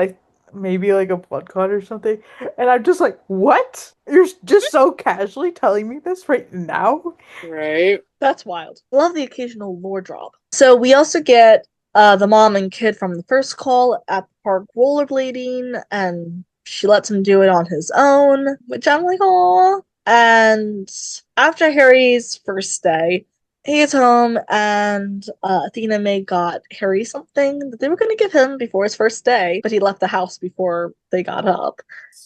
maybe like a blood clot or something. And I'm just like, what? You're just so casually telling me this right now? Right. That's wild. Love the occasional lore drop. So we also get the mom and kid from the first call at the park rollerblading, and she lets him do it on his own, which I'm like, oh. And after Harry's first day, he gets home, and Athena May got Harry something that they were going to give him before his first day, but he left the house before they got up.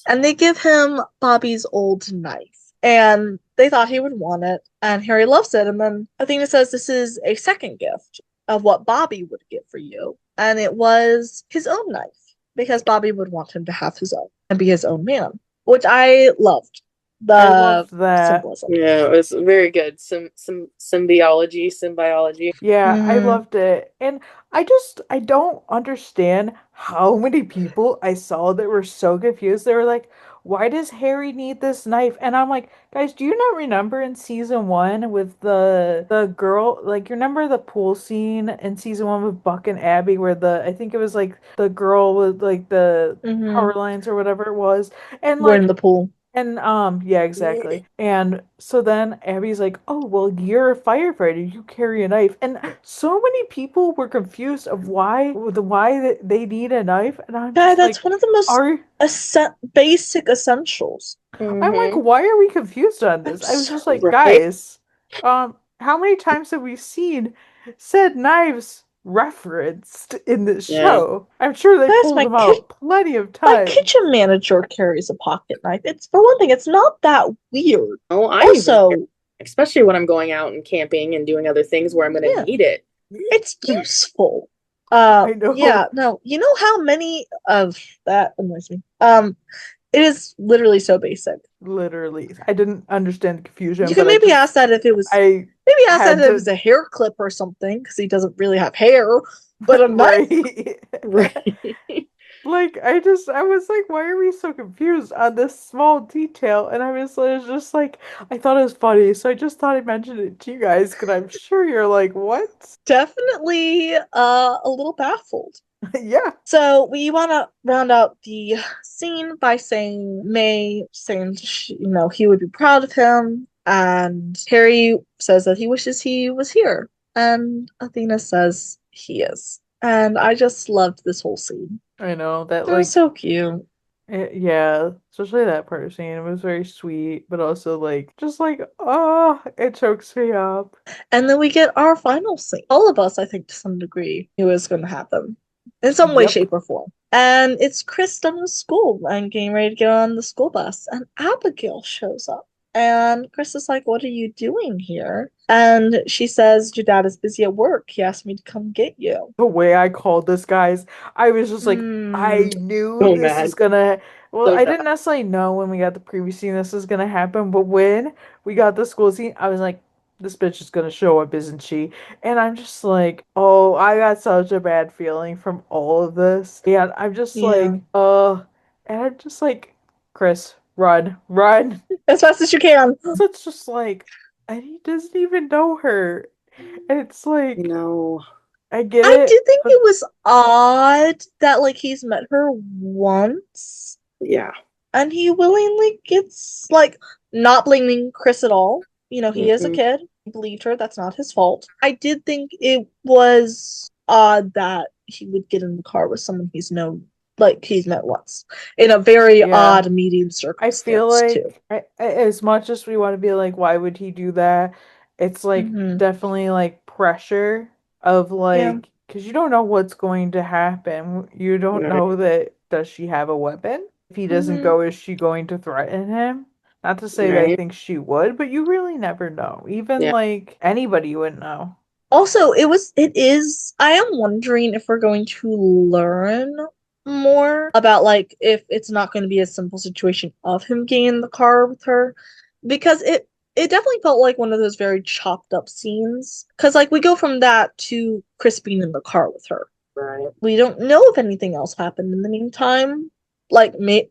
And they give him Bobby's old knife. And they thought he would want it, and Harry loves it. And then Athena says this is a second gift of what Bobby would get for you. And it was his own knife, because Bobby would want him to have his own and be his own man, which I loved. I loved that. Symbolism. Yeah, it was very good. Some symbiogy. Yeah, I loved it. And I don't understand how many people I saw that were so confused. They were like, why does Harry need this knife? And I'm like, guys, do you not remember in season one with the girl, like you remember the pool scene in season one with Buck and Abby where I think it was like the girl with like the power lines or whatever it was. And We're in like the pool. and yeah, exactly. And so then Abby's like, "Oh, well, you're a firefighter. You carry a knife." And so many people were confused of why they need a knife. And I'm Yeah, just that's like, one of the most basic essentials. I'm like, why are we confused on this? I was just like, Right. guys, how many times have we seen said knives referenced in this show? I'm sure they Guys, pulled them out plenty of my times. kitchen manager carries a pocket knife. It's, for one thing, it's not that weird. Oh, Also, especially when I'm going out and camping and doing other things where I'm going to need it. It's useful. I know. Yeah, no, you know how many of that annoys me. It is literally so basic. Literally, I didn't understand the confusion. You can but maybe ask that if it was I maybe ask that had if it was a hair clip or something, because he doesn't really have hair. But a knife, Right. Like I was like, why are we so confused on this small detail? And I was just like, I thought it was funny, so I just thought I'd mention it to you guys because I'm sure you're like, what? definitely a little baffled. Yeah. So we want to round out the scene by saying May saying he would be proud of him, and Harry says that he wishes he was here, and Athena says he is. And I just loved this whole scene. I know that It was so cute. Yeah, especially that part scene. It was very sweet, but also like just like oh, it chokes me up. And then we get our final scene. All of us, I think, to some degree, knew it was going to happen in some way, shape, or form. And it's Chris done with school and getting ready to get on the school bus, and Abigail shows up. And Chris is like, "What are you doing here?" And she says, "Your dad is busy at work. He asked me to come get you." The way I called this, guys, I was just like, I knew So this mad. is gonna. Well, So I dumb. didn't necessarily know when we got the preview scene this is gonna happen, but when we got the school scene, I was like, this bitch is gonna show up, isn't she? And I'm just like, oh, I got such a bad feeling from all of this. And I'm just like, and I'm just like, Chris, run, run. As fast as you can. So it's just like, and he doesn't even know her. And it's like, No. I get I it. do think it was odd that he's met her once. Yeah. And he willingly gets not blaming Chris at all. He is a kid. He believed her. That's not his fault. I did think it was odd that he would get in the car with someone he's met once in a very odd medium circumstance. I feel like too. as much as we want to be like, why would he do that? It's like definitely like pressure of because you don't know what's going to happen. You don't know that does she have a weapon? If he doesn't go, is she going to threaten him? Not to say that I think she would, but you really never know. Even anybody wouldn't know. Also, I am wondering if we're going to learn more about if it's not going to be a simple situation of him getting in the car with her, because it definitely felt like one of those very chopped up scenes, because we go from that to Chris being in the car with her. Right. We don't know if anything else happened in the meantime.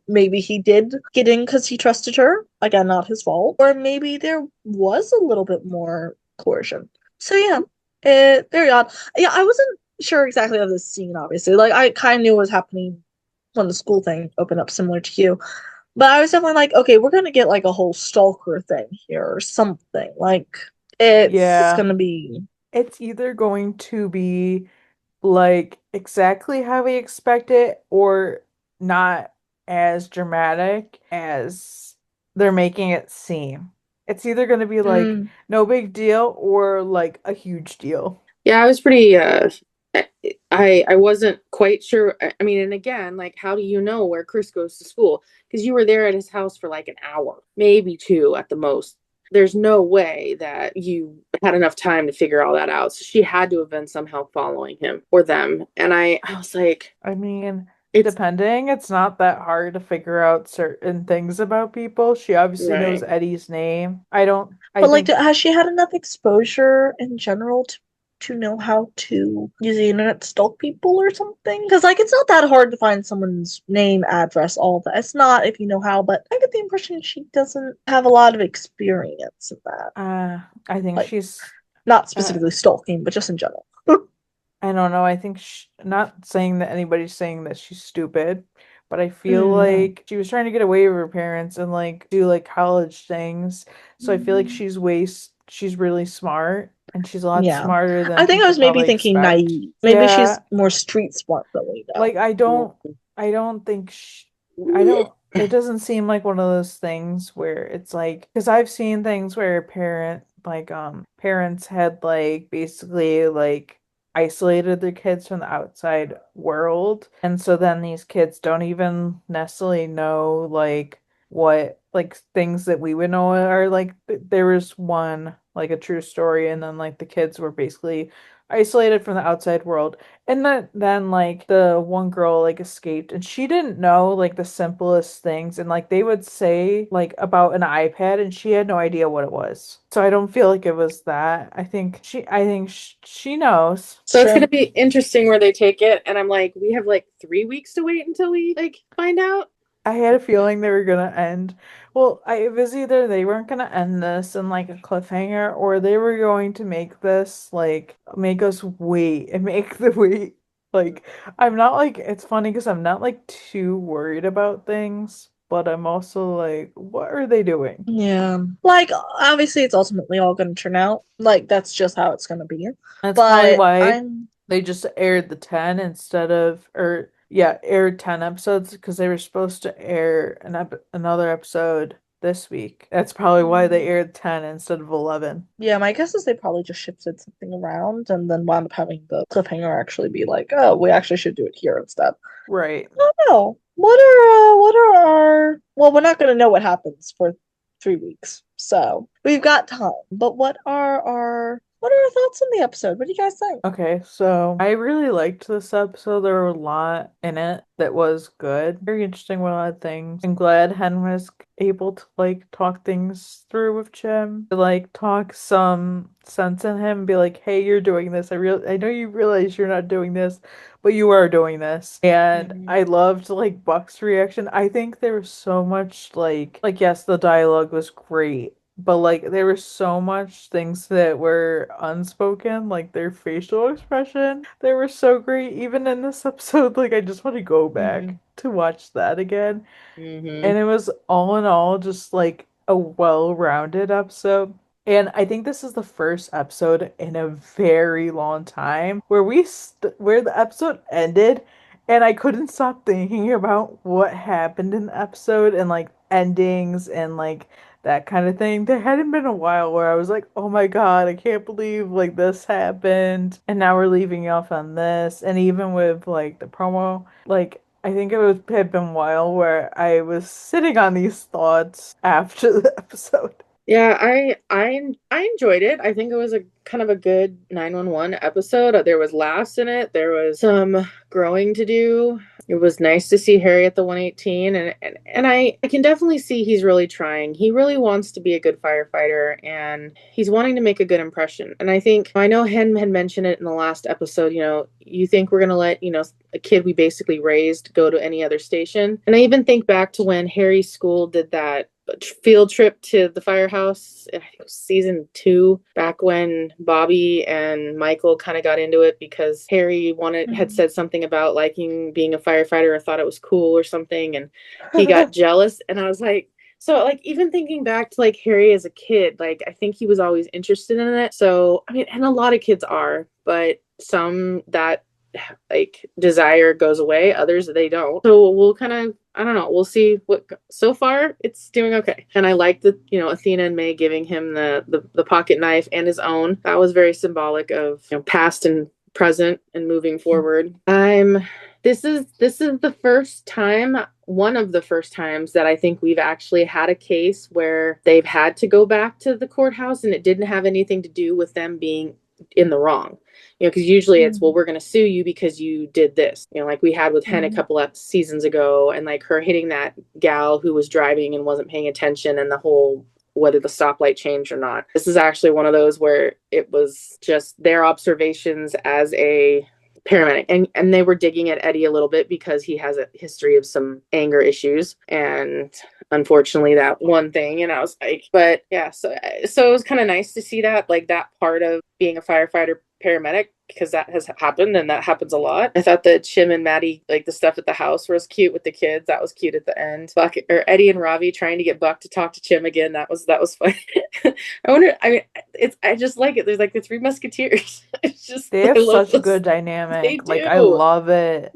Maybe he did get in because he trusted her, again, not his fault, or maybe there was a little bit more coercion. So yeah, very odd. Yeah, I wasn't sure exactly of this scene, obviously. I kind of knew what was happening when the school thing opened up, similar to you. But I was definitely like, okay, we're gonna get like a whole stalker thing here or something. Like it's Yeah. gonna be It's either going to be like exactly how we expect it or not as dramatic as they're making it seem. It's either going to be like mm, no big deal or like a huge deal. Yeah, I was pretty I wasn't quite sure. I mean, and again, like how do you know where Chris goes to school? Because you were there at his house for like an hour, maybe two at the most. There's no way that you had enough time to figure all that out. So she had to have been somehow following him or them. And I was like, I mean, it's depending, it's not that hard to figure out certain things about people. She obviously knows right. Eddie's name. I but like think has she had enough exposure in general to know how to use the internet to stalk people or something? Because like it's not that hard to find someone's name, address, all that. It's not if you know how, but I get the impression she doesn't have a lot of experience in that. I think Like she's not uh, specifically stalking, but just in general. I don't know. I think not saying that anybody's saying that she's stupid, but I feel No. like she was trying to get away with her parents and like do like college things. So I feel like she's really smart and she's a lot Yeah. smarter than I think I people was maybe probably thinking expect. naive. Maybe she's Yeah, more street smart than we know. like I don't think I don't it doesn't seem like one of those things where it's like because I've seen things where parents had like basically like isolated their kids from the outside world, and so then these kids don't even necessarily know like what like things that we would know are like there was one like a true story, and then like the kids were basically isolated from the outside world, and then like the one girl like escaped and she didn't know like the simplest things, and like they would say like about an iPad and she had no idea what it was. So I don't feel like it was that. I think she knows. So it's Sure. gonna be interesting where they take it. And I'm like, we have like 3 weeks to wait until we like find out. I had a feeling they were gonna end. Well, it was either they weren't gonna end this in like a cliffhanger, or they were going to make this like make us wait and make the wait. Like, I'm not like it's funny because I'm not like too worried about things, but I'm also like, what are they doing? Yeah. Like obviously it's ultimately all gonna turn out. Like that's just how it's gonna be. That's probably But why I'm they just aired the 10 instead of, or yeah, aired 10 episodes because they were supposed to air another episode this week. That's probably why they aired 10 instead of 11. yeah, my guess is they probably just shifted something around and then wound up having the cliffhanger actually be like, oh, we actually should do it here instead. Right. I don't know. What are our well, we're not gonna know what happens for 3 weeks. So we've got time. But what are our thoughts on the episode? What do you guys think? Okay, so I really liked this episode. There were a lot in it that was good. Very interesting with a lot of things. I'm glad Hen was able to like talk things through with Jim. To, like talk some sense in him, be like, hey, you're doing this. I know you realize you're not doing this, but you are doing this. And Mhm. I loved like Buck's reaction. I think there was so much like yes, the dialogue was great, but like there were so much things that were unspoken, like their facial expression. They were so great. Even in this episode, like I just want to go back Mhm. to watch that again. Mhm. And it was all in all just like a well-rounded episode. And I think this is the first episode in a very long time where where the episode ended and I couldn't stop thinking about what happened in the episode and like endings and like that kind of thing. There hadn't been a while where I was like, "Oh my God, I can't believe like this happened." And now we're leaving off on this. And even with like the promo, like I think had been a while where I was sitting on these thoughts after the episode. Yeah, I enjoyed it. I think it was a kind of a good 911 episode. There was laughs in it. There was some growing to do. It was nice to see Harry at the 118, and I can definitely see he's really trying. He really wants to be a good firefighter, and he's wanting to make a good impression. And I know Hen had mentioned it in the last episode, you think we're going to let, a kid we basically raised go to any other station. And I even think back to when Harry's school did that field trip to the firehouse. I think it was season 2, back when Bobby and Michael kind of got into it because Harry had said something about liking being a firefighter or thought it was cool or something, and he got jealous. And I was like, so like even thinking back to like Harry as a kid, like I think he was always interested in it. So I mean, and a lot of kids are, but some that like desire goes away, others they don't. So we'll kind of, I don't know, we'll see what. So far it's doing okay, and I like the, you know, Athena and May giving him the pocket knife and his own. That was very symbolic of, you know, past and present and moving forward. This is the first time, one of the first times that I think we've actually had a case where they've had to go back to the courthouse and it didn't have anything to do with them being in the wrong. You know, because usually it's, well, we're going to sue you because you did this. You know, like we had with Hen a couple of seasons ago, and like her hitting that gal who was driving and wasn't paying attention, and the whole whether the stoplight changed or not. This is actually one of those where it was just their observations as a paramedic, and they were digging at Eddie a little bit because he has a history of some anger issues, and unfortunately that one thing. And I was like, but yeah, so it was kind of nice to see that, like that part of being a firefighter paramedic, because that has happened and that happens a lot. I thought that Chim and Maddie, like the stuff at the house was cute with the kids. That was cute at the end. Or Eddie and Ravi trying to get Buck to talk to Chim again. That was fun. I just like it. There's like the Three Musketeers. It's just, they have such a good dynamic. Like I love it.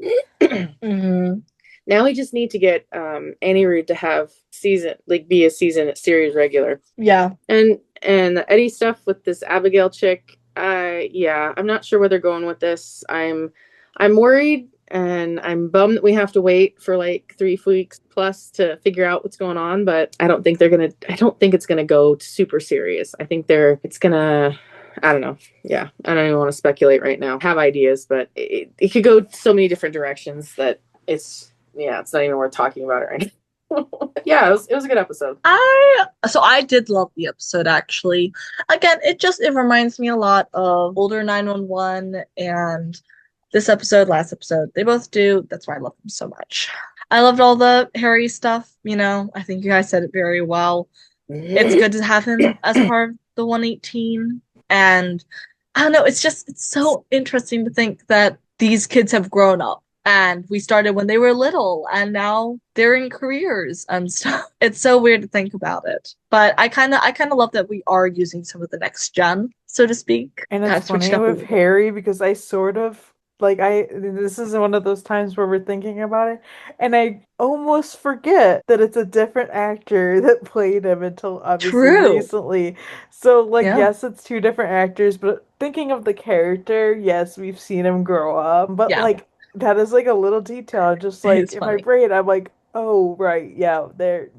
Now we just need to get Annie Reed to have be a series regular. Yeah. And the Eddie stuff with this Abigail chick, I'm not sure where they're going with this. I'm worried, and I'm bummed that we have to wait for like 3 weeks plus to figure out what's going on, but I don't think it's gonna go super serious. I think I don't know. Yeah. I don't even want to speculate right now. Have ideas, but it could go so many different directions that it's not even worth talking about it right now. Yeah, it was a good episode. I did love the episode, actually. Again, it reminds me a lot of older 911 and this episode, last episode. They both do. That's why I love them so much. I loved all the Harry stuff, you know. I think you guys said it very well. It's good to have him as part of the 118. And I don't know, it's so interesting to think that these kids have grown up. And we started when they were little, and now they're in careers and stuff. It's so weird to think about it. But I kind of love that we are using some of the next gen, so to speak. And it's funny with Harry because I sort of this is one of those times where we're thinking about it, and I almost forget that it's a different actor that played him until obviously recently. So yes, it's 2 different actors, but thinking of the character, yes, we've seen him grow up. But that is like a little detail, just like in my brain, I'm like, oh right, yeah, there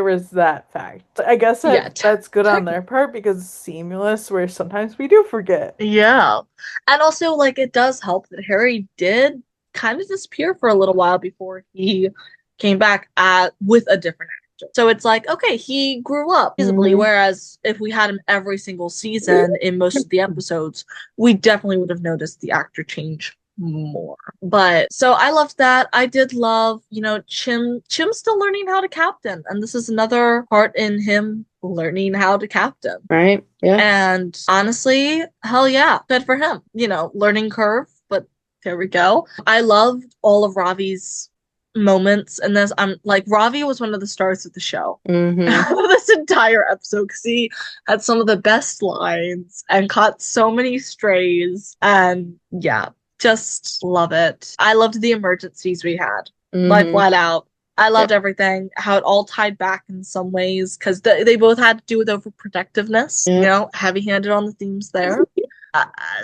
was that fact. I guess that's good on their part because it's seamless, where sometimes we do forget. Yeah, and also like it does help that Harry did kind of disappear for a little while before he came back with a different actor. So it's like, okay, he grew up visibly, whereas if we had him every single season in most of the episodes, we definitely would have noticed the actor change more. But so I loved that. I did love, you know, Chim's still learning how to captain, and this is another part in him learning how to captain. Right. Yeah. And honestly, hell yeah, good for him. You know, learning curve, but there we go. I loved all of Ravi's moments in this. I'm like, Ravi was one of the stars of the show. This entire episode, because he had some of the best lines and caught so many strays, and yeah, just love it. I loved the emergencies we had, like flat out. I loved everything, how it all tied back in some ways, because they both had to do with overprotectiveness, you know, heavy-handed on the themes there.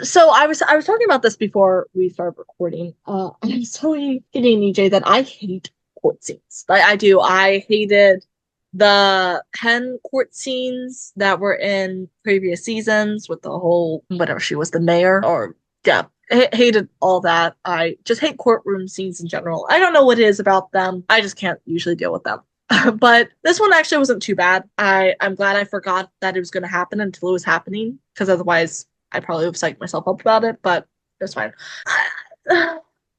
So I was talking about this before we started recording. I'm so kidding, EJ, that I hate court scenes. I do. I hated the Hen court scenes that were in previous seasons with the whole, whatever she was, the mayor, or yeah. Hated all that. I just hate courtroom scenes in general. I don't know what it is about them. I just can't usually deal with them. But this one actually wasn't too bad. I'm glad I forgot that it was going to happen until it was happening, because otherwise I probably would have psyched myself up about it, but it's fine.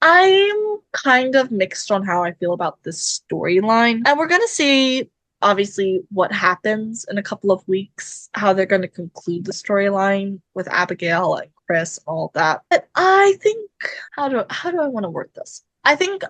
I'm kind of mixed on how I feel about this storyline. And we're going to see obviously what happens in a couple of weeks, how they're going to conclude the storyline with Abigail and Chris and all that. But I think how do I want to word this? I think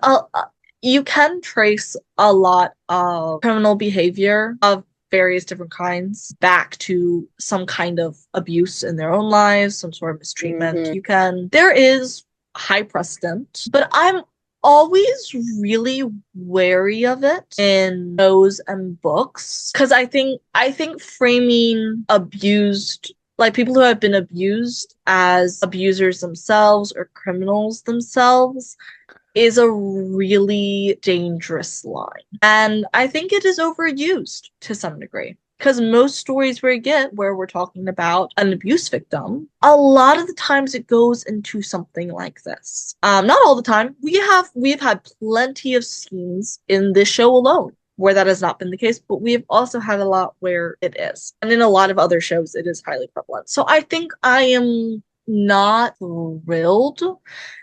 you can trace a lot of criminal behavior of various different kinds back to some kind of abuse in their own lives, some sort of mistreatment. There is high precedent, but I'm always really wary of it in shows and books because I think framing abused, like people who have been abused, as abusers themselves or criminals themselves is a really dangerous line. And I think it is overused to some degree. Because most stories we get where we're talking about an abuse victim, a lot of the times it goes into something like this. Not all the time. We've had plenty of scenes in this show alone where that has not been the case, but we've also had a lot where it is. And in a lot of other shows, it is highly prevalent. So I think I am not thrilled,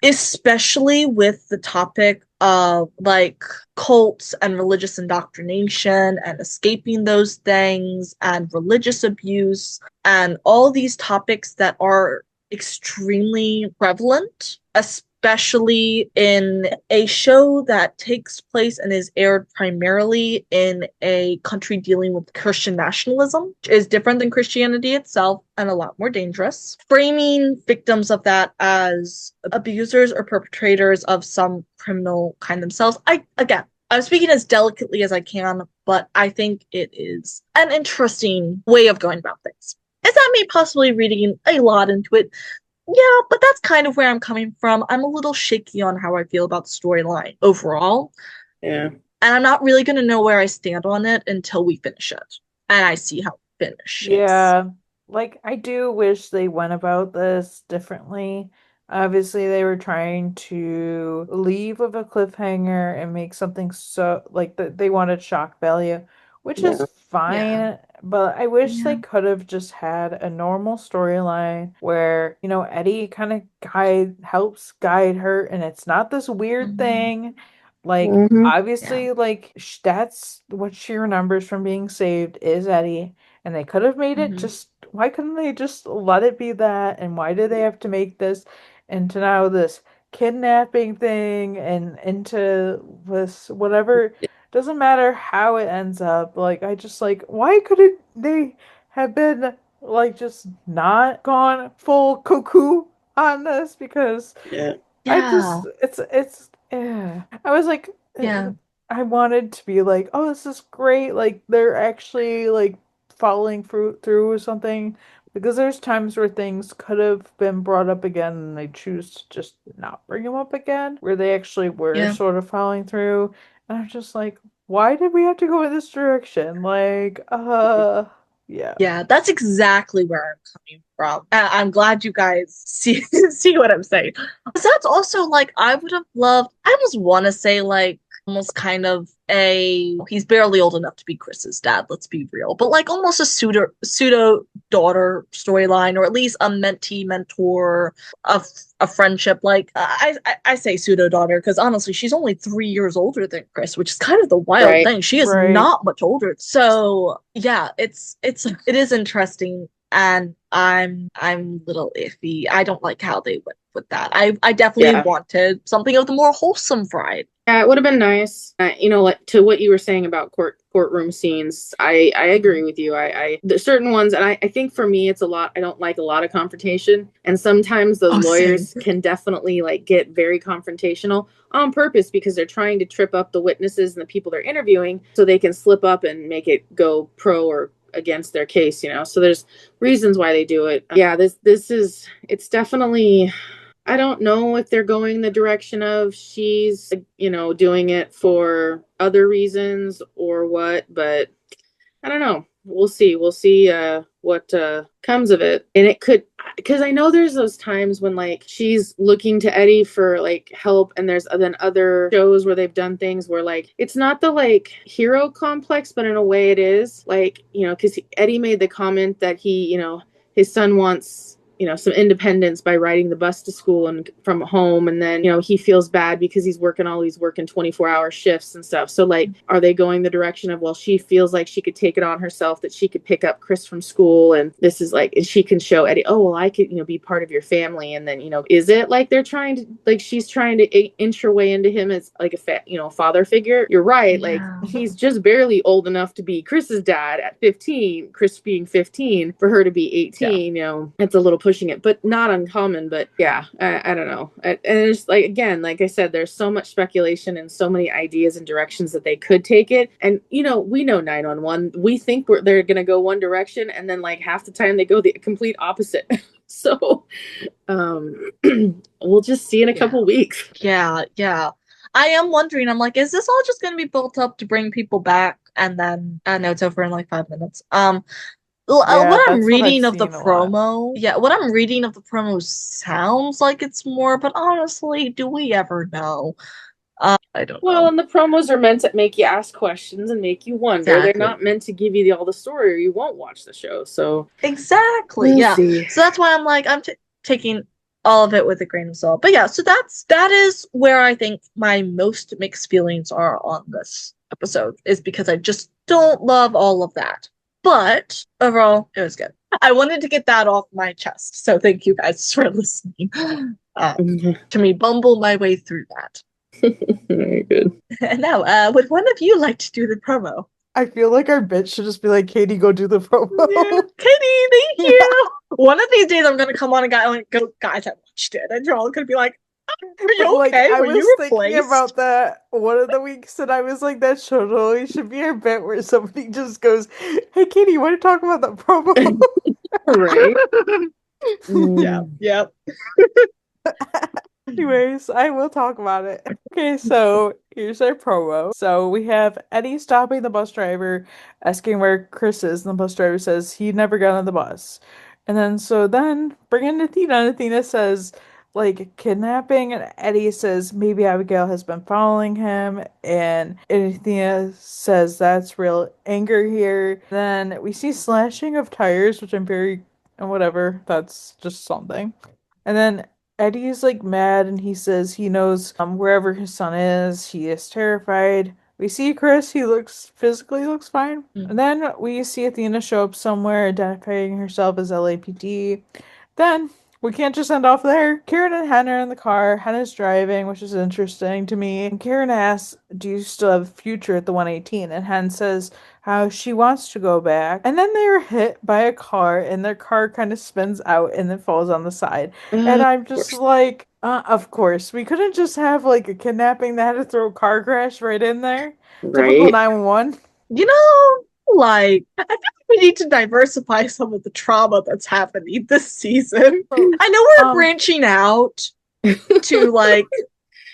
especially with the topic of like cults and religious indoctrination and escaping those things and religious abuse and all these topics that are extremely prevalent, especially in a show that takes place and is aired primarily in a country dealing with Christian nationalism, which is different than Christianity itself and a lot more dangerous. Framing victims of that as abusers or perpetrators of some criminal kind themselves. I'm speaking as delicately as I can, but I think it is an interesting way of going about things. Is that me possibly reading a lot into it? Yeah, but that's kind of where I'm coming from. I'm a little shaky on how I feel about the storyline overall. Yeah. And I'm not really going to know where I stand on it until we finish it. And I see how it finishes. Yeah. Like, I do wish they went about this differently. Obviously, they were trying to leave with a cliffhanger and make something so, like, they wanted shock value, which is fine. But I wish they could have just had a normal storyline where, Eddie kind of helps guide her, and it's not this weird thing. Like, obviously, like, that's what she remembers from being saved is Eddie. And they could have made it just, why couldn't they just let it be that? And why did they have to make this into now this kidnapping thing and into this whatever? Doesn't matter how it ends up. Like, I just like, why couldn't they have been like just not gone full cuckoo on this? Because I just, I was like, I wanted to be like, oh, this is great. Like, they're actually like following through with something, because there's times where things could have been brought up again and they choose to just not bring them up again, where they actually were sort of following through. And I'm just like, why did we have to go in this direction? Like, yeah. Yeah, that's exactly where I'm coming from. I'm glad you guys see what I'm saying. 'Cause that's also like I would have loved. I almost want to say like almost kind of he's barely old enough to be Chris's dad, let's be real, but like almost a pseudo daughter storyline, or at least a mentee mentor of a friendship. Like I say pseudo daughter because honestly she's only 3 years older than Chris, which is kind of the wild thing. She is not much older. So yeah, it is interesting, and I'm a little iffy. I don't like how they went with that. I definitely wanted something of the more wholesome variety. Yeah, it would have been nice. Like to what you were saying about courtroom scenes, I agree with you. There's certain ones, and I think for me it's a lot. I don't like a lot of confrontation, and sometimes those lawyers can definitely like get very confrontational on purpose because they're trying to trip up the witnesses and the people they're interviewing so they can slip up and make it go pro or against their case. So there's reasons why they do it. Yeah, it's definitely. I don't know if they're going the direction of she's, doing it for other reasons or what, but I don't know. We'll see. We'll see what comes of it. And it could, because I know there's those times when like she's looking to Eddie for like help, and there's then other shows where they've done things where like it's not the like hero complex, but in a way it is like, because Eddie made the comment that he, his son wants some independence by riding the bus to school and from home. And then, he feels bad because he's working 24-hour shifts and stuff. So like, are they going the direction of, well, she feels like she could take it on herself, that she could pick up Chris from school, and this is like, and she can show Eddie, oh, well, I could, be part of your family. And then, is it like they're trying to, like, she's trying to inch her way into him as like a father figure? You're right. Like, he's just barely old enough to be Chris's dad at 15, Chris being 15, for her to be 18. It's a little pushing it, but not uncommon. But yeah, I don't know. And it's like, again, like I said, there's so much speculation and so many ideas and directions that they could take it. And we know 911, we think they're gonna go one direction, and then like half the time they go the complete opposite. So we'll just see in a couple weeks. Yeah I am wondering, I'm like, is this all just going to be built up to bring people back, and then I know it's over in like 5 minutes? What I'm reading of the promo, what I'm reading of the promo sounds like it's more, but honestly, do we ever know? I don't know. Well, and the promos are meant to make you ask questions and make you wonder. Exactly. They're not meant to give you all the story, or you won't watch the show. So exactly, we'll see. So that's why I'm like, I'm taking all of it with a grain of salt. But yeah, so that is where I think my most mixed feelings are on this episode, is because I just don't love all of that. But overall, it was good. I wanted to get that off my chest. So thank you guys for listening to me bumble my way through that. Very good. And now, would one of you like to do the promo? I feel like our bit should just be like, Katie, go do the promo. Yeah. Katie, thank you. One of these days, I'm going to come on and go, guys, I watched it. And you're all going to be like, are you okay? I was thinking about that one of the weeks, and I was like, that totally should be our bit where somebody just goes, hey, Katie, you want to talk about the promo? Right? Yep. Anyways, I will talk about it. Okay, so here's our promo. So we have Eddie stopping the bus driver, asking where Chris is, and the bus driver says he never got on the bus. And then bringing Athena, and Athena says, like, kidnapping, and Eddie says maybe Abigail has been following him, and Athena says that's real anger here. Then we see slashing of tires, which I'm very, whatever, that's just something. And then Eddie's like mad, and he says he knows wherever his son is. He is terrified. We see Chris, he physically looks fine. And then we see Athena show up somewhere, identifying herself as LAPD. Then we can't just end off there. Karen and Hen are in the car. Hen is driving, which is interesting to me. And Karen asks, do you still have a future at the 118? And Hen says how she wants to go back. And then they are hit by a car, and their car kind of spins out and then falls on the side. And I'm just like, of course. We couldn't just have like a kidnapping that had to throw a car crash right in there. Right. Typical 911. Like, I feel like we need to diversify some of the trauma that's happening this season. I know we're branching out to like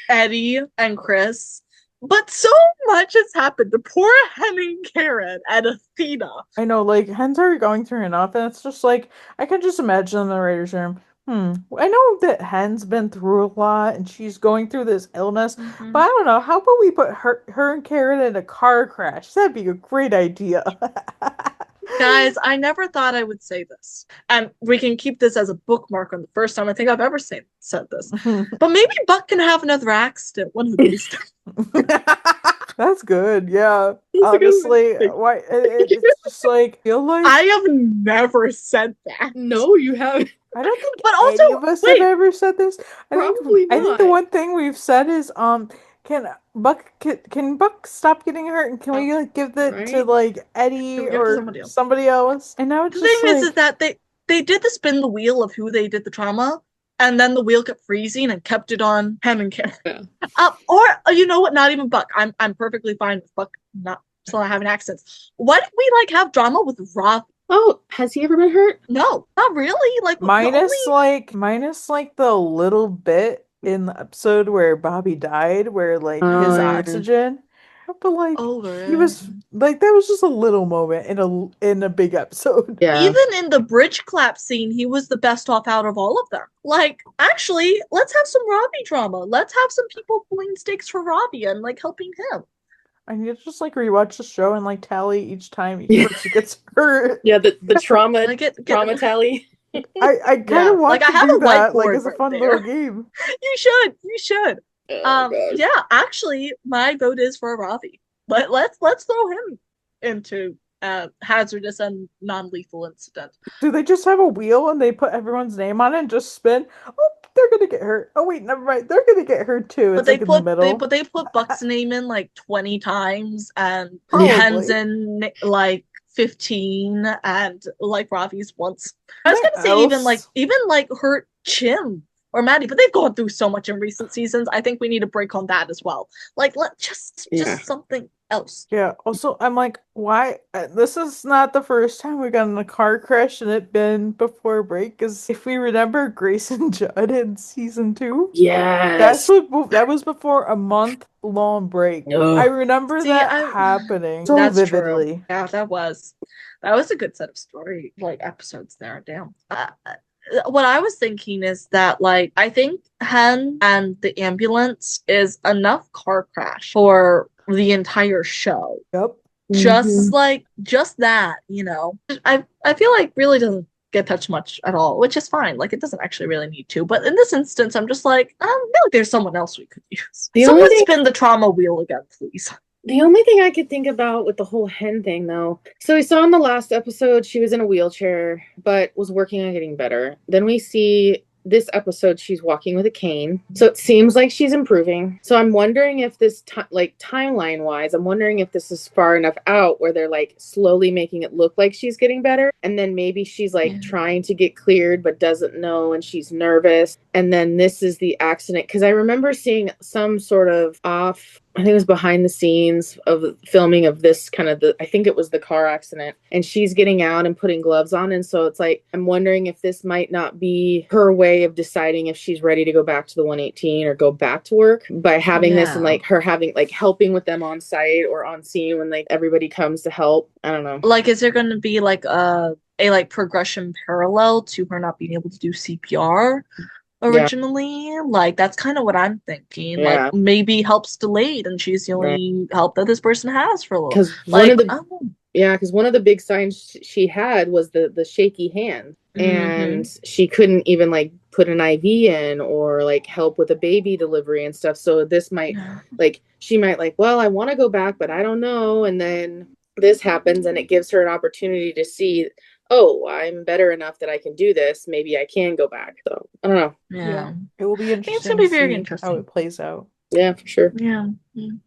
Eddie and Chris, but so much has happened to poor Hen and Karen and Athena. I know, like, Hen's already going through enough, and it's just like, I can just imagine in the writer's room, I know that Hen's been through a lot, and she's going through this illness, but I don't know, how about we put her and Karen in a car crash? That'd be a great idea. Guys, I never thought I would say this. And we can keep this as a bookmark on the first time I think I've ever said this. But maybe Buck can have another accident one of these times. That's good, yeah. Honestly, why it's just like, feel like I have never said that. No, you haven't. I don't think any of us have ever said this. Probably not. I think the one thing we've said is can Buck stop getting hurt, and can we like give that to like Eddie or somebody else? And now it's the thing is that they did the spin the wheel of who they did the trauma, and then the wheel kept freezing and kept it on Hen and Karen. Yeah. Or you know what? Not even Buck. I'm perfectly fine with Buck not still having accents. Why don't we like have drama with Rob? Oh, has he ever been hurt? No, not really. Like minus the little bit in the episode where Bobby died, where like his oxygen. But like he was like, that was just a little moment in a big episode. Yeah. Even in the bridge clap scene, he was the best off out of all of them. Like, actually, let's have some Robbie drama. Let's have some people pulling stakes for Robbie and like helping him. I need to just like rewatch the show and like tally each time he gets hurt. Yeah, the trauma trauma tally. I kind of want like I to have do a that, like whiteboard as a right fun there. little game. You should. Oh, gosh. Yeah, actually, my vote is for Ravi. But let's throw him into hazardous and non-lethal incident. Do they just have a wheel and they put everyone's name on it and just spin? Oh, they're gonna get hurt. Oh wait, never mind. They're gonna get hurt too. But It's they like in the put middle. they put Buck's name in like 20 times and Probably. Ken's in like 15 and like Ravi's once. I was gonna say even like hurt Chim or Maddie, but they've gone through so much in recent seasons. I think we need a break on that as well. Like let just something else. Yeah. Also, I'm like, why? This is not the first time we got in a car crash and it been before break. Because if we remember Grace and Judd in season 2, yes, that was before a month-long break. Ugh. I remember happening so vividly. True. Yeah, that was a good set of story episodes there. Damn. What I was thinking is that I think Hen and the ambulance is enough car crash for the entire show. Yep. Just that, I feel like really doesn't get touched much at all, which is fine. Like it doesn't actually really need to. But in this instance, I'm just like, I feel like there's someone else we could use. Someone spin the trauma wheel again, please. The only thing I could think about with the whole Hen thing, though, so we saw in the last episode she was in a wheelchair, but was working on getting better. Then we see this episode she's walking with a cane, so it seems like she's improving. So I'm wondering if this timeline wise, I'm wondering if this is far enough out where they're slowly making it look like she's getting better, and then maybe she's trying to get cleared but doesn't know, and she's nervous, and then this is the accident. Because I remember seeing some sort of off, I think it was behind the scenes of filming of this I think it was the car accident, and she's getting out and putting gloves on, and so it's I'm wondering if this might not be her way of deciding if she's ready to go back to the 118 or go back to work by having this, and her having helping with them on site or on scene when everybody comes to help. I don't know. Is there going to be a progression parallel to her not being able to do CPR originally? That's kind of what I'm thinking. Maybe help's delayed and she's the only help that this person has for a little. Because one of the big signs she had was the shaky hand, and she couldn't even put an IV in or help with a baby delivery and stuff. So this might she might well, I want to go back, but I don't know. And then this happens and it gives her an opportunity to see, oh, I'm better enough that I can do this. Maybe I can go back. So I don't know. Yeah. It will be interesting. It's gonna be very interesting how it plays out. Yeah, for sure. Yeah. We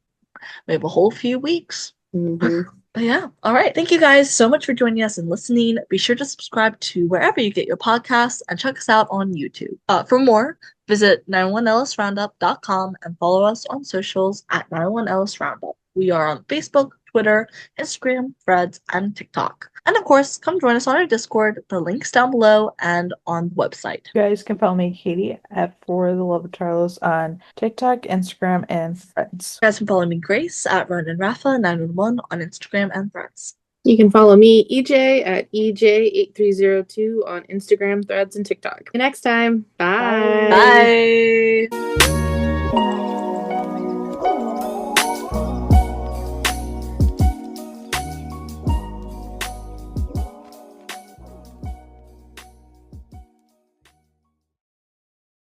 have a whole few weeks. Mm-hmm. But yeah. All right. Thank you guys so much for joining us and listening. Be sure to subscribe to wherever you get your podcasts and check us out on YouTube. For more, visit 91LSRoundup.com and follow us on socials at 91LSRoundup. We are on Facebook, Twitter, Instagram, Threads, and TikTok. And of course, come join us on our Discord. The link's down below and on the website. You guys can follow me, Katie, at For the Love of Charlos on TikTok, Instagram, and Threads. You guys can follow me, Grace, at RonanRafa911 on Instagram and Threads. You can follow me, EJ, at EJ8302 on Instagram, Threads, and TikTok. See you next time. Bye.